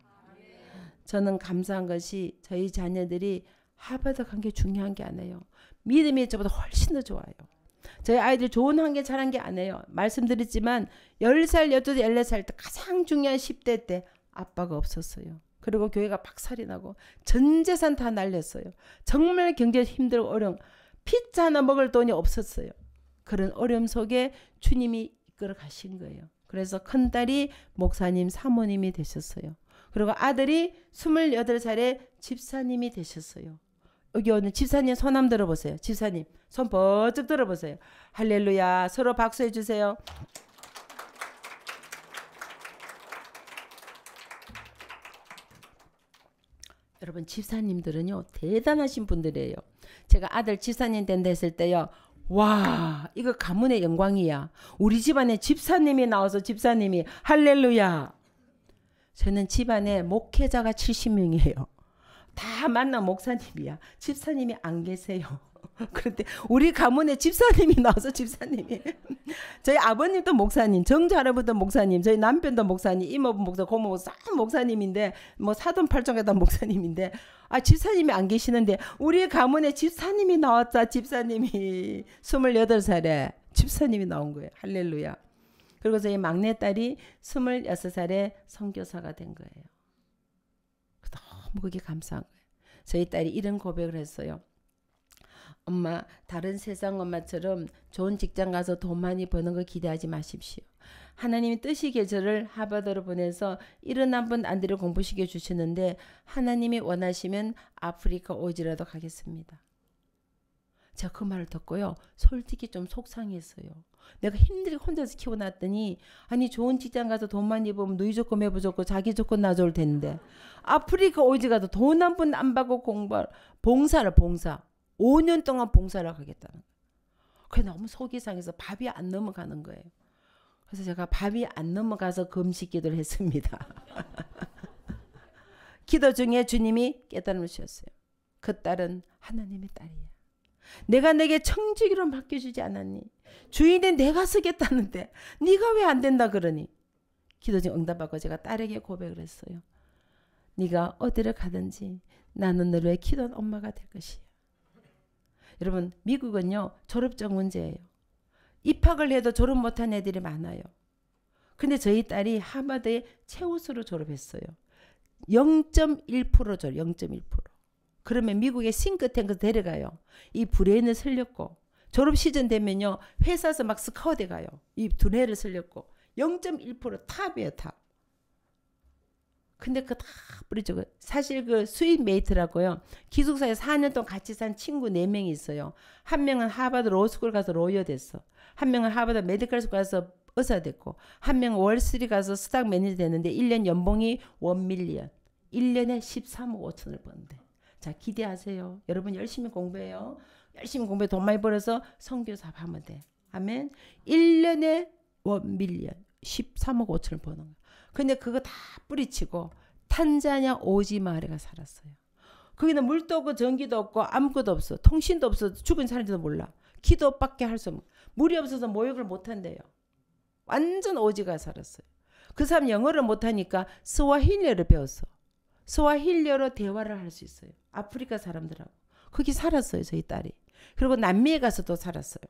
저는 감사한 것이 저희 자녀들이 하버드 간 게 중요한 게 아니에요. 믿음이 저보다 훨씬 더 좋아요. 저희 아이들 좋은 환경 자란 게 아니에요. 말씀드렸지만 10살, 12살, 14살 때 가장 중요한 10대 때 아빠가 없었어요. 그리고 교회가 박살이 나고 전 재산 다 날렸어요. 정말 경제 힘들고 어려운 피자 하나 먹을 돈이 없었어요. 그런 어려움 속에 주님이 이끌어 가신 거예요. 그래서 큰딸이 목사님 사모님이 되셨어요. 그리고 아들이 28살에 집사님이 되셨어요. 여기 오늘 집사님 손 한번 들어보세요. 집사님 손 번쩍 들어보세요. 할렐루야. 서로 박수해 주세요. 여러분 집사님들은요 대단하신 분들이에요. 제가 아들 집사님 된다 했을 때요. 와 이거 가문의 영광이야. 우리 집안에 집사님이 나와서 집사님이 할렐루야. 저는 집안에 목회자가 70명이에요. 다 만난 목사님이야. 집사님이 안 계세요. 그런데 우리 가문에 집사님이 나와서 집사님이 저희 아버님도 목사님, 정조 할아버지도 목사님, 저희 남편도 목사님, 이모부 목사, 고모부 싹 목사님인데 뭐 사돈 팔종에다 목사님인데 집사님이 안 계시는데 우리 가문에 집사님이 나왔다. 집사님이 28살에 집사님이 나온 거예요. 할렐루야. 그리고 저희 막내딸이 26살에 선교사가 된 거예요. 너무 그게 감사한 거예요. 저희 딸이 이런 고백을 했어요. 엄마, 다른 세상 엄마처럼 좋은 직장 가서 돈 많이 버는 거 기대하지 마십시오. 하나님이 뜻이게 저를 하버드로 보내서 71번 안대를 공부시켜 주시는데 하나님이 원하시면 아프리카 오지라도 가겠습니다. 제가 그 말을 듣고요. 솔직히 좀 속상했어요. 내가 힘들게 혼자서 키워놨더니 아니 좋은 직장 가서 돈 많이 벌면 누이 좋고 매부 좋고 자기 좋고 나 좋을 텐데 아프리카 오지 가도 돈 한 푼 안 받고 봉사 5년 동안 봉사를 하겠다는 거예요. 그게 너무 속이 상해서 밥이 안 넘어가는 거예요. 그래서 제가 밥이 안 넘어가서 금식 기도를 했습니다. 기도 중에 주님이 깨달음을 주셨어요. 그 딸은 하나님의 딸이야. 내가 내게 청지기로 맡겨주지 않았니? 주인은 내가 쓰겠다는데 네가 왜 안 된다 그러니? 기도 중 응답받고 제가 딸에게 고백을 했어요. 네가 어디를 가든지 나는 너를 키운 엄마가 될 것이야. 여러분 미국은요 졸업적 문제예요. 입학을 해도 졸업 못한 애들이 많아요. 근데 저희 딸이 하버드에 최우수로 졸업했어요. 0.1% 졸업, 0.1%. 그러면 미국의 싱크탱크 데려가요. 이 브레인을 살렸고 졸업 시즌 되면요 회사에서 막 스카우트 가요. 이 두뇌를 살렸고 0.1% 탑이에요 탑. 근데 그거 다 뿌리죠. 사실 그 스윗 메이트라고요. 기숙사에 4년 동안 같이 산 친구 4명이 있어요. 한 명은 하버드 로스쿨 가서 로이어 됐어. 한 명은 하버드 메디컬 스쿨 가서 의사 됐고 한 명은 월스트리트 가서 스탁 매니저 됐는데 1년 연봉이 1밀리언. 1년에 13억 5천을 버는데. 자 기대하세요. 여러분 열심히 공부해요. 열심히 공부해 돈 많이 벌어서 선교사 하면 돼. 아멘. 1년에 1밀리언 13억 5천을 버는 거야. 근데 그거 다 뿌리치고 탄자니아 오지 마을에 살았어요. 거기는 물도 없고 전기도 없고 아무것도 없어. 통신도 없어. 죽은 사람들도 몰라. 기도밖에 할 수 없어. 물이 없어서 모욕을 못한대요. 완전 오지가 살았어요. 그 사람 영어를 못하니까 스와힐리어를 배웠어. 스와힐리어로 대화를 할 수 있어요. 아프리카 사람들하고. 거기 살았어요. 저희 딸이. 그리고 남미에 가서도 살았어요.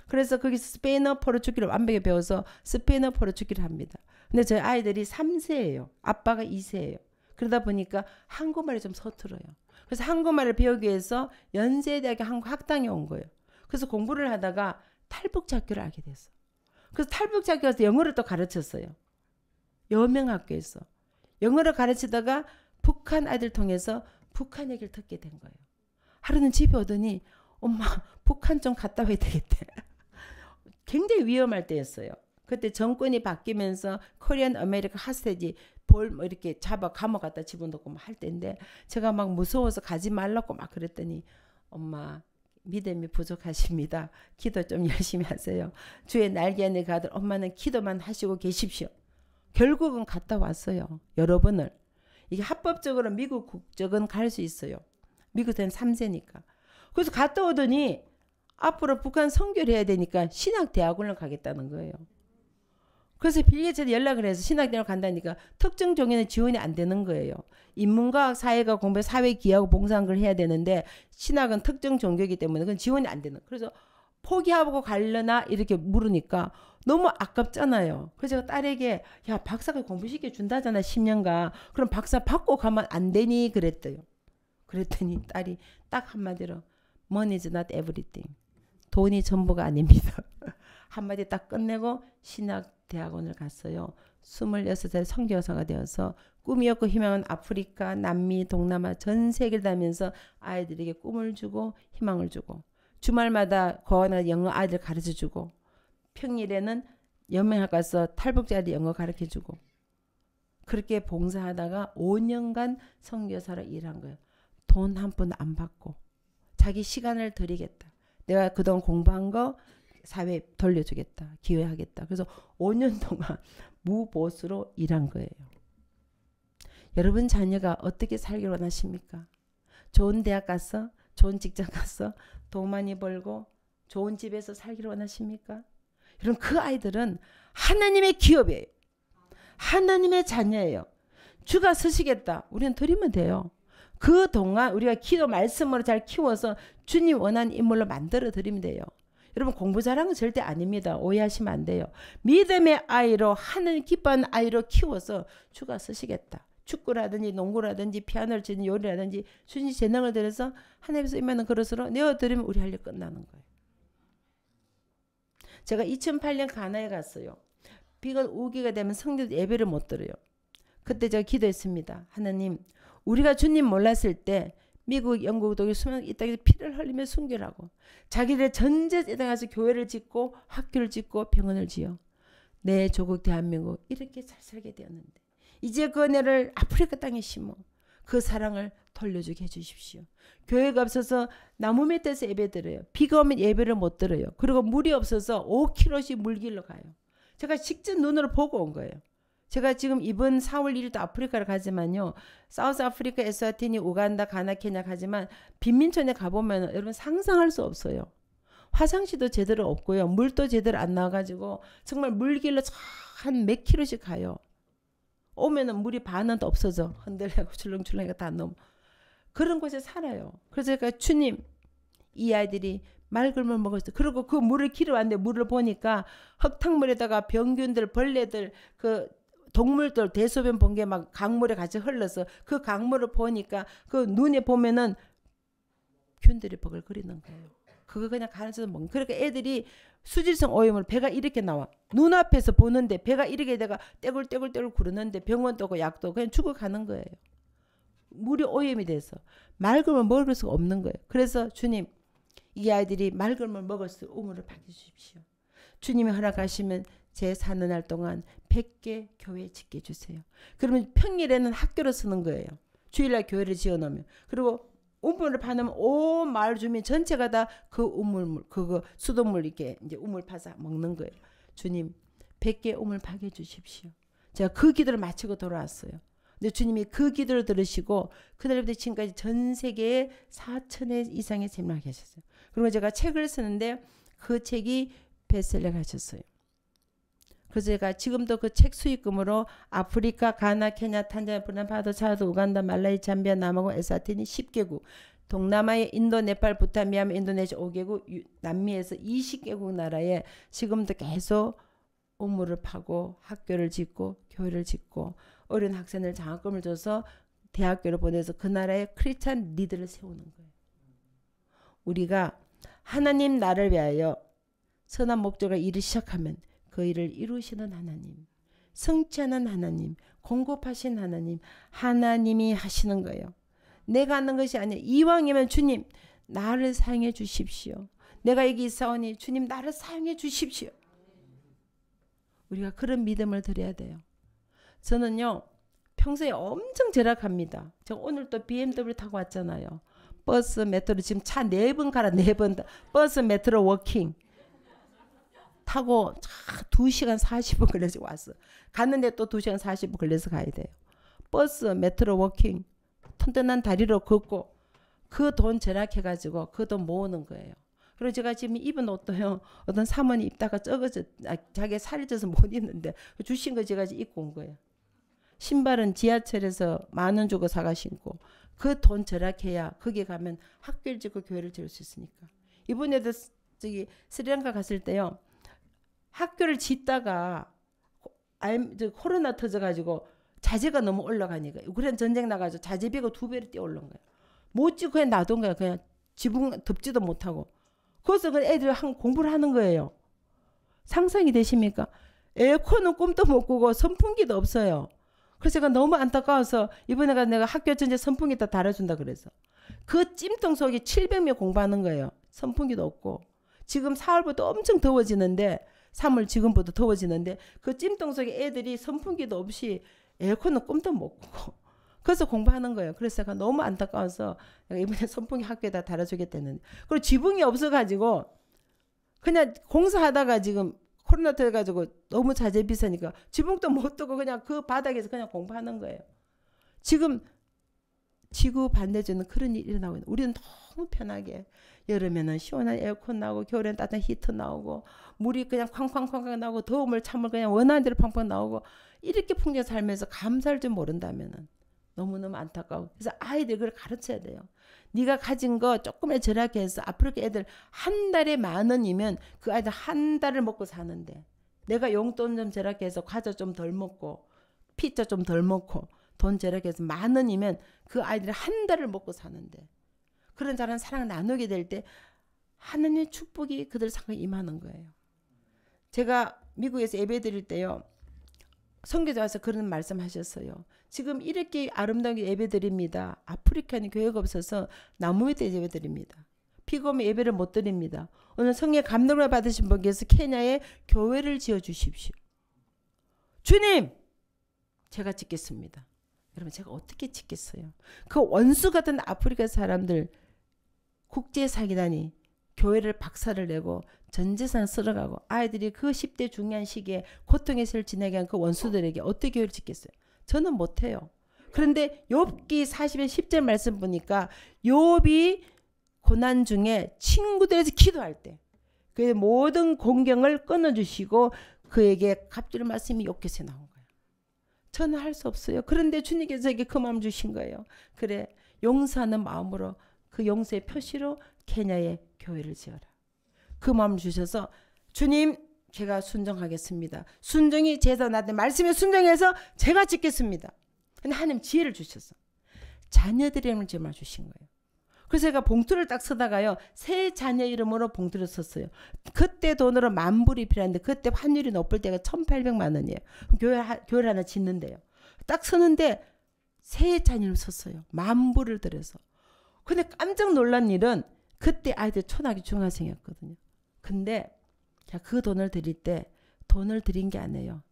그래서 거기서 스페인어 포르투기를 완벽히 배워서 스페인어 포르투기를 합니다. 근데 저희 아이들이 3세예요. 아빠가 2세예요. 그러다 보니까 한국말이 좀 서툴어요. 그래서 한국말을 배우기 위해서 연세대학교 한국 학당에 온 거예요. 그래서 공부를 하다가 탈북자교를 알게 됐어. 그래서 탈북자교에서 영어를 또 가르쳤어요. 여명학교에서. 영어를 가르치다가 북한 아이들 통해서 북한 얘기를 듣게 된 거예요. 하루는 집에 오더니 엄마 북한 좀 갔다 와야 되겠대. 굉장히 위험할 때였어요. 그때 정권이 바뀌면서 코리안 아메리카 하스테지 뭐 이렇게 잡아 감옥 갖다 집어넣고 막 할 때인데 제가 막 무서워서 가지 말라고 막 그랬더니 엄마 믿음이 부족하십니다. 기도 좀 열심히 하세요. 주의 날개 안에 가들 엄마는 기도만 하시고 계십시오. 결국은 갔다 왔어요. 여러 번을. 이게 합법적으로 미국 국적은 갈 수 있어요. 미국은 3세니까. 그래서 갔다 오더니 앞으로 북한 선교를 해야 되니까 신학대학원을 가겠다는 거예요. 그래서 빌게이츠한테 연락을 해서 신학대학원 간다니까 특정 종에는 지원이 안 되는 거예요. 인문과학, 사회과학 공부, 사회기하고 봉사한 걸 해야 되는데 신학은 특정 종교이기 때문에 그건 지원이 안 되는. 그래서 포기하고 갈려나 이렇게 물으니까 너무 아깝잖아요. 그래서 제가 딸에게 야 박사가 공부시켜 준다잖아 10년간. 그럼 박사 받고 가면 안 되니 그랬대요. 그랬더니 딸이 딱 한마디로 Money is not everything. 돈이 전부가 아닙니다. 한마디 딱 끝내고 신학대학원을 갔어요. 26살 선교사가 되어서 꿈이었고 희망은 아프리카, 남미, 동남아 전 세계를 다니면서 아이들에게 꿈을 주고 희망을 주고 주말마다 고아나 영어 아이들 가르쳐주고 평일에는 연맹학 가서 탈북자들 영어 가르쳐주고 그렇게 봉사하다가 5년간 선교사로 일한 거예요. 돈 한 푼 안 받고 자기 시간을 드리겠다. 내가 그동안 공부한 거 사회에 돌려주겠다. 기여하겠다. 그래서 5년 동안 무보수로 일한 거예요. 여러분 자녀가 어떻게 살기를 원하십니까? 좋은 대학 가서 좋은 직장 가서 돈 많이 벌고 좋은 집에서 살기를 원하십니까? 여러분 그 아이들은 하나님의 기업이에요. 하나님의 자녀예요. 주가 쓰시겠다. 우리는 드리면 돼요. 그동안 우리가 기도 말씀으로 잘 키워서 주님 원하는 인물로 만들어 드리면 돼요. 여러분 공부 잘하는 건 절대 아닙니다. 오해하시면 안 돼요. 믿음의 아이로 하나님 기뻐하는 아이로 키워서 주가 쓰시겠다. 축구라든지 농구라든지 피아노를 치든 요리라든지 주님 재능을 들여서 하나님께서 임하는 그릇으로 내어드리면 우리 할 일 끝나는 거예요. 제가 2008년 가나에 갔어요. 비가 우기가 되면 성도들 예배를 못 드려요. 그때 제가 기도했습니다. 하나님, 우리가 주님 몰랐을 때 미국, 영국, 독일 수많은 이 땅에서 피를 흘리며 순교하고 자기들 전제에 가서 교회를 짓고 학교를 짓고 병원을 지어 내 조국 대한민국 이렇게 잘 살게 되었는데 이제 그 은혜를 아프리카 땅에 심어 그 사랑을 돌려주게 해주십시오. 교회가 없어서 나무 밑에서 예배 드려요. 비가 오면 예배를 못 들어요. 그리고 물이 없어서 5km씩 물길로 가요. 제가 직접 눈으로 보고 온 거예요. 제가 지금 이번 4월 1일도 아프리카를 가지만요. 사우스 아프리카, 에스와티니, 우간다, 가나, 케냐 가지만 빈민촌에 가보면 여러분 상상할 수 없어요. 화장실도 제대로 없고요. 물도 제대로 안 나와가지고 정말 물길로 한 몇 킬로씩 가요. 오면은 물이 반은 더 없어져. 흔들리고 출렁출렁이가 다 넘어. 그런 곳에 살아요. 그래서 제가 주님, 이 아이들이 맑은 물 먹었어요. 그리고 그 물을 길어 왔는데 물을 보니까 흙탕물에다가 병균들, 벌레들, 그 동물들 대소변 본 게 막 강물에 같이 흘러서 그 강물을 보니까 그 눈에 보면은 균들이 버글거리는 거예요. 그거 그냥 가르쳐서 먹는. 그러니까 애들이 수질성 오염을 배가 이렇게 나와. 눈앞에서 보는데 배가 이렇게 내가 떼굴떼굴떼굴 구르는데 병원도 오고 약도 오고 그냥 죽어가는 거예요. 물이 오염이 돼서 맑은 물 먹을 수가 없는 거예요. 그래서 주님, 이 아이들이 맑은 물 먹을 수 우물을 파주십시오. 주님이 허락하시면 제 사는 날 동안 100개 교회 짓게 해주세요. 그러면 평일에는 학교로 쓰는 거예요. 주일날 교회를 지어놓으면. 그리고 우물을 파놓으면 온 마을 주민 전체가 다 그 우물물, 그거 수돗물 이렇게 이제 우물 파서 먹는 거예요. 주님, 100개 우물 파게 해주십시오. 제가 그 기도를 마치고 돌아왔어요. 근데 주님이 그 기도를 들으시고 그날부터 지금까지 전 세계에 4,000회 이상의 세미나를 하셨어요. 그리고 제가 책을 쓰는데 그 책이 베스트셀러가 하셨어요. 그래서 제가 지금도 그 책 수익금으로 아프리카, 가나, 케냐, 탄자니아, 부르키나 파소, 차드, 우간다, 말라이, 잠비아, 남아공, 에스와티니 10개국, 동남아의 인도, 네팔, 부탄, 미얀마, 인도네시아 5개국, 남미에서 20개국 나라에 지금도 계속 우물을 파고 학교를 짓고 교회를 짓고 어린 학생들 장학금을 줘서 대학교를 보내서 그 나라의 크리스찬 리더를 세우는 거예요. 우리가 하나님 나를 위하여 선한 목적으로 일을 시작하면 그 일을 이루시는 하나님, 성취하는 하나님, 공급하신 하나님, 하나님이 하시는 거예요. 내가 하는 것이 아니에요. 이왕이면 주님 나를 사용해 주십시오. 내가 여기 있사오니 주님 나를 사용해 주십시오. 우리가 그런 믿음을 드려야 돼요. 저는요 평소에 엄청 절약합니다. 저 오늘 또 BMW 타고 왔잖아요. 버스, 메트로 지금 차 4번 갈아 4번 버스, 메트로, 워킹 타고 2시간 40분 걸려서 왔어. 갔는데 또 2시간 40분 걸려서 가야 돼요. 버스, 메트로, 워킹 튼튼한 다리로 걷고 그 돈 절약해가지고 그 돈 모으는 거예요. 그리고 제가 지금 입은 옷도요. 어떤 사모님 입다가 적어져 자기 살이 쪄서 못 입는데 주신 거 제가 입고 온 거예요. 신발은 지하철에서 10,000원 주고 사가 신고 그 돈 절약해야 거기 가면 학교를 짓고 교회를 지을 수 있으니까. 이번에도 저기 스리랑카 갔을 때요. 학교를 짓다가 코로나 터져가지고 자재가 너무 올라가니까 우크라이나 전쟁 나가지고 자재비가 2배로 뛰어 올라온 거예요. 못 짓고 그냥 놔둔 거예요. 그냥 지붕 덮지도 못하고. 그래서 그 애들 공부를 하는 거예요. 상상이 되십니까? 에어컨은 꿈도 못 꾸고 선풍기도 없어요. 그래서 제가 너무 안타까워서 이번에 내가 학교 전체 선풍기 다 달아준다 그래서 그 찜통 속에 700명 공부하는 거예요. 선풍기도 없고. 지금 4월부터 엄청 더워지는데 3월 지금부터 더워지는데 그 찜통 속에 애들이 선풍기도 없이 에어컨은 꿈도 못 꾸고 그래서 공부하는 거예요. 그래서 제가 너무 안타까워서 이번에 선풍기 학교에다 달아주겠다는데 그리고 지붕이 없어가지고 그냥 공사하다가 지금 코로나 터져가지고 너무 자재 비싸니까 지붕도 못 뜨고 그냥 그 바닥에서 그냥 공부하는 거예요. 지금 지구 반대쪽은 그런 일이 일어나고 있는. 우리는 너무 편하게 여름에는 시원한 에어컨 나오고 겨울에는 따뜻한 히터 나오고 물이 그냥 쾅쾅쾅쾅 나오고 더움을 참을 그냥 원하는 대로 팡팡 나오고 이렇게 풍경 살면서 감사할 줄 모른다면은 너무너무 안타까워. 그래서 아이들 그걸 가르쳐야 돼요. 네가 가진 거 조금만 절약해서 앞으로 애들 한 달에 10,000원이면 그 아이들 한 달을 먹고 사는데 내가 용돈 좀 절약해서 과자 좀 덜 먹고 피자 좀 덜 먹고 돈 절약해서 10,000원이면 그 아이들이 한 달을 먹고 사는데 그런 사람 사랑을 나누게 될 때 하나님의 축복이 그들 상에 임하는 거예요. 제가 미국에서 예배 드릴 때요. 선교사 와서 그런 말씀하셨어요. 지금 이렇게 아름다운 예배드립니다. 아프리카는 교회가 없어서 나무 밑에 예배드립니다. 비가 오면 예배를 못 드립니다. 오늘 성령의 감동을 받으신 분께서 케냐에 교회를 지어주십시오. 주님, 제가 짓겠습니다. 여러분, 제가 어떻게 짓겠어요? 그 원수 같은 아프리카 사람들 국제사기단이 교회를 박살을 내고 전 재산 쓸어가고 아이들이 그 10대 중요한 시기에 고통의 세를 지내게 한 그 원수들에게 어떻게 교회를 짓겠어요? 저는 못해요. 그런데 욥기 40의 10절 말씀 보니까 욥이 고난 중에 친구들에서 기도할 때 그의 모든 공경을 끊어주시고 그에게 갚줄 말씀이 욥기서에 나온 거예요. 저는 할 수 없어요. 그런데 주님께서 저에게 그 마음 주신 거예요. 그래, 용서하는 마음으로 그 용서의 표시로 케냐에 교회를 지어라. 그 마음 주셔서 주님, 제가 순종하겠습니다. 순종이 제사 나한테 말씀에 순종해서 제가 짓겠습니다. 근데 하나님 지혜를 주셔서 자녀들의 이름을 주신 거예요. 그래서 제가 봉투를 딱 쓰다가요, 세 자녀 이름으로 봉투를 썼어요. 그때 돈으로 10,000불이 필요한데 그때 환율이 높을 때가 1,800만 원이에요. 교회를 하나 짓는데요. 딱 쓰는데 세 자녀 이름 썼어요. 10,000불을 들여서. 근데 깜짝 놀란 일은 그때 아이들 초등학교 중학생이었거든요. 근데 제가 그 돈을 드릴 때 돈을 드린 게 아니에요.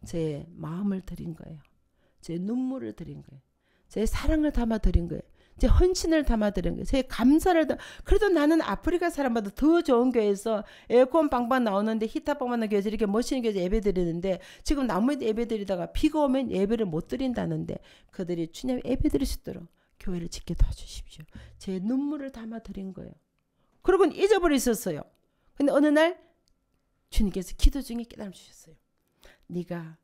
제 마음을 드린 거예요. 제 눈물을 드린 거예요. 제 사랑을 담아 드린 거예요. 제 헌신을 담아 드린 거예요. 제 감사를 그래도 나는 아프리카 사람보다 더 좋은 교회에서 에어컨 방방 나오는데 히터 방방 나오는 교회에서 이렇게 멋있는 교회에서 예배 드리는데 지금 나무에 예배 드리다가 비가 오면 예배를 못 드린다는데 그들이 주님 예배 드릴 수 있도록 교회를 짓게 도와주십시오. 제 눈물을 담아 드린 거예요. 그러고는 잊어버려 있었어요. 근데 어느 날 주님께서 기도 중에 깨달음 주셨어요. 네가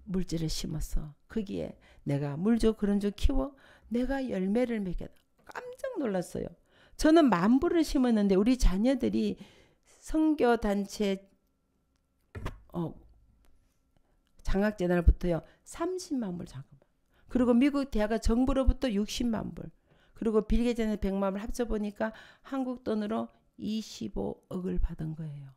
물질을 심었어. 거기에 내가 물 줘 그런 줄 키워 내가 열매를 맺겠다. 깜짝 놀랐어요. 저는 10,000불을 심었는데 우리 자녀들이 선교단체 장학재단부터요 300,000 불 자금. 그리고 미국 대학가 정부로부터 600,000 불. 그리고 빌게이츠는 100만 불 합쳐보니까 한국 돈으로 25억을 받은 거예요.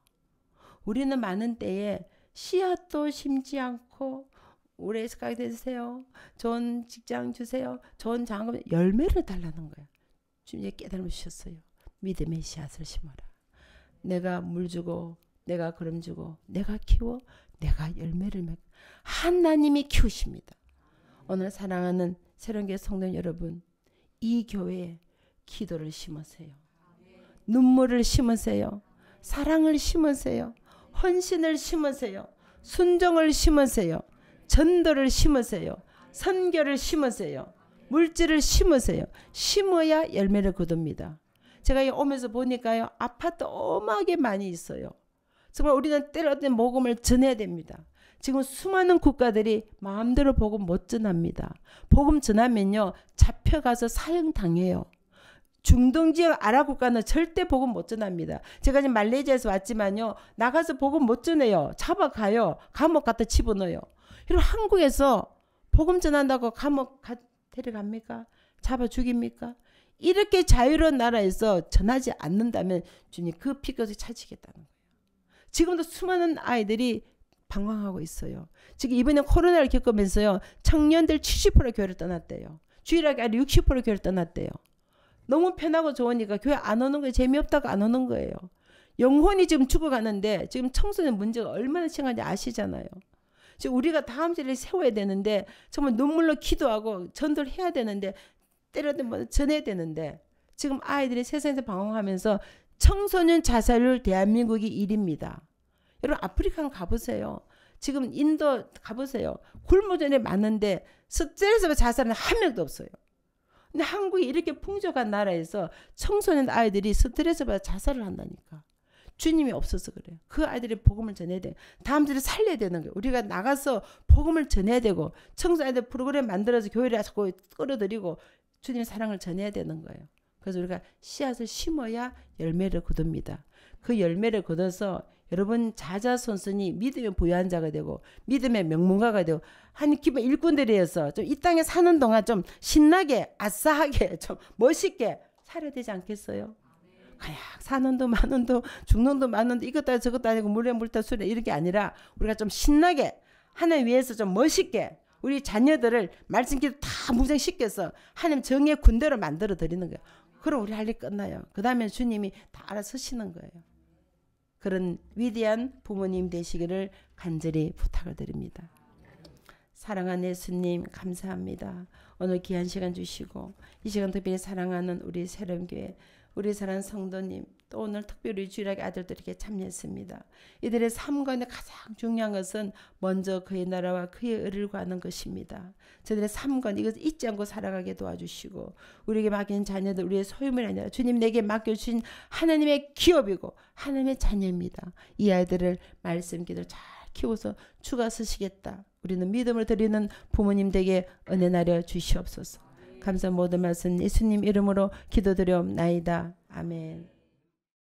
우리는 많은 때에 씨앗도 심지 않고 올해 스카이 되세요. 좋은 직장 주세요. 좋은 장금 열매를 달라는 거예요. 주님이 깨달음을 주셨어요. 믿음의 씨앗을 심어라. 내가 물 주고 내가 거름 주고 내가 키워 내가 열매를 맺고 하나님이 키우십니다. 오늘 사랑하는 새로운교회 성도 여러분, 이 교회에 기도를 심으세요. 눈물을 심으세요. 사랑을 심으세요. 헌신을 심으세요. 순종을 심으세요. 전도를 심으세요. 선교를 심으세요. 물질을 심으세요. 심어야 열매를 거둡니다. 제가 오면서 보니까요, 아파트 어마하게 많이 있어요. 정말 우리는 때로는 복음을 전해야 됩니다. 지금 수많은 국가들이 마음대로 복음 못 전합니다. 복음 전하면요, 잡혀가서 사형당해요. 중동지역 아랍 국가는 절대 복음 못 전합니다. 제가 지금 말레이시아에서 왔지만요, 나가서 복음 못 전해요. 잡아가요. 감옥 갖다 집어넣어요. 그리고 한국에서 복음 전한다고 감옥 데려갑니까? 잡아 죽입니까? 이렇게 자유로운 나라에서 전하지 않는다면 주님 그 피값을 찾으겠다는 거예요. 지금도 수많은 아이들이 방황하고 있어요. 지금 이번에 코로나를 겪으면서요, 청년들 70% 교회를 떠났대요. 주일학교 아니라 60% 교회를 떠났대요. 너무 편하고 좋으니까 교회 안 오는 거예요. 재미없다고 안 오는 거예요. 영혼이 지금 죽어가는데 지금 청소년 문제가 얼마나 심한지 아시잖아요. 지금 우리가 다음 세대를 세워야 되는데 정말 눈물로 기도하고 전도를 해야 되는데 때려도 뭐 전해야 되는데 지금 아이들이 세상에서 방황하면서 청소년 자살률 대한민국이 1위입니다. 여러분 아프리카 가보세요. 지금 인도 가보세요. 굶어전에 많은데 스트레스로 자살은 한 명도 없어요. 근데 한국이 이렇게 풍족한 나라에서 청소년 아이들이 스트레스 받아 자살을 한다니까. 주님이 없어서 그래요. 그 아이들이 복음을 전해야 돼요. 다음 주에 살려야 되는 거예요. 우리가 나가서 복음을 전해야 되고 청소년 아이들 프로그램 만들어서 교회를 자꾸 끌어들이고 주님의 사랑을 전해야 되는 거예요. 그래서 우리가 씨앗을 심어야 열매를 거둡니다. 그 열매를 거둬서 여러분 자자손손이 믿음의 부유한 자가 되고 믿음의 명문가가 되고 한 기본 일꾼들이어서 좀 이 땅에 사는 동안 좀 신나게 아싸하게 좀 멋있게 살아야 되지 않겠어요? 그냥 사는 도 많은 도 죽는 도 많은 도 이것도 저것도 아니고 물에 물다 술에 이런 게 아니라 우리가 좀 신나게 하나님 위해서 좀 멋있게 우리 자녀들을 말씀 기도 다 무장시켜서 하나님 정의 군대로 만들어 드리는 거예요. 그럼 우리 할 일 끝나요. 그 다음에 주님이 다 알아서시는 거예요. 그런 위대한 부모님 되시기를 간절히 부탁을 드립니다. 사랑하는 예수님 감사합니다. 오늘 귀한 시간 주시고 이 시간 특별히 사랑하는 우리 새롬교회 우리 사랑하는 성도님 또 오늘 특별히 주일학교 아들들에게 참여했습니다. 이들의 삶 가운데 가장 중요한 것은 먼저 그의 나라와 그의 의를 구하는 것입니다. 저들의 삶 가운데 이것을 잊지 않고 살아가게 도와주시고 우리에게 맡긴 자녀들 우리의 소유물이 아니라 주님 내게 맡겨주신 하나님의 기업이고 하나님의 자녀입니다. 이 아이들을 말씀 기도를 잘 키워서 주가 쓰시겠다. 우리는 믿음을 드리는 부모님 되게 은혜 나려 주시옵소서. 감사 모든 말씀 예수님 이름으로 기도드려옵나이다. 아멘.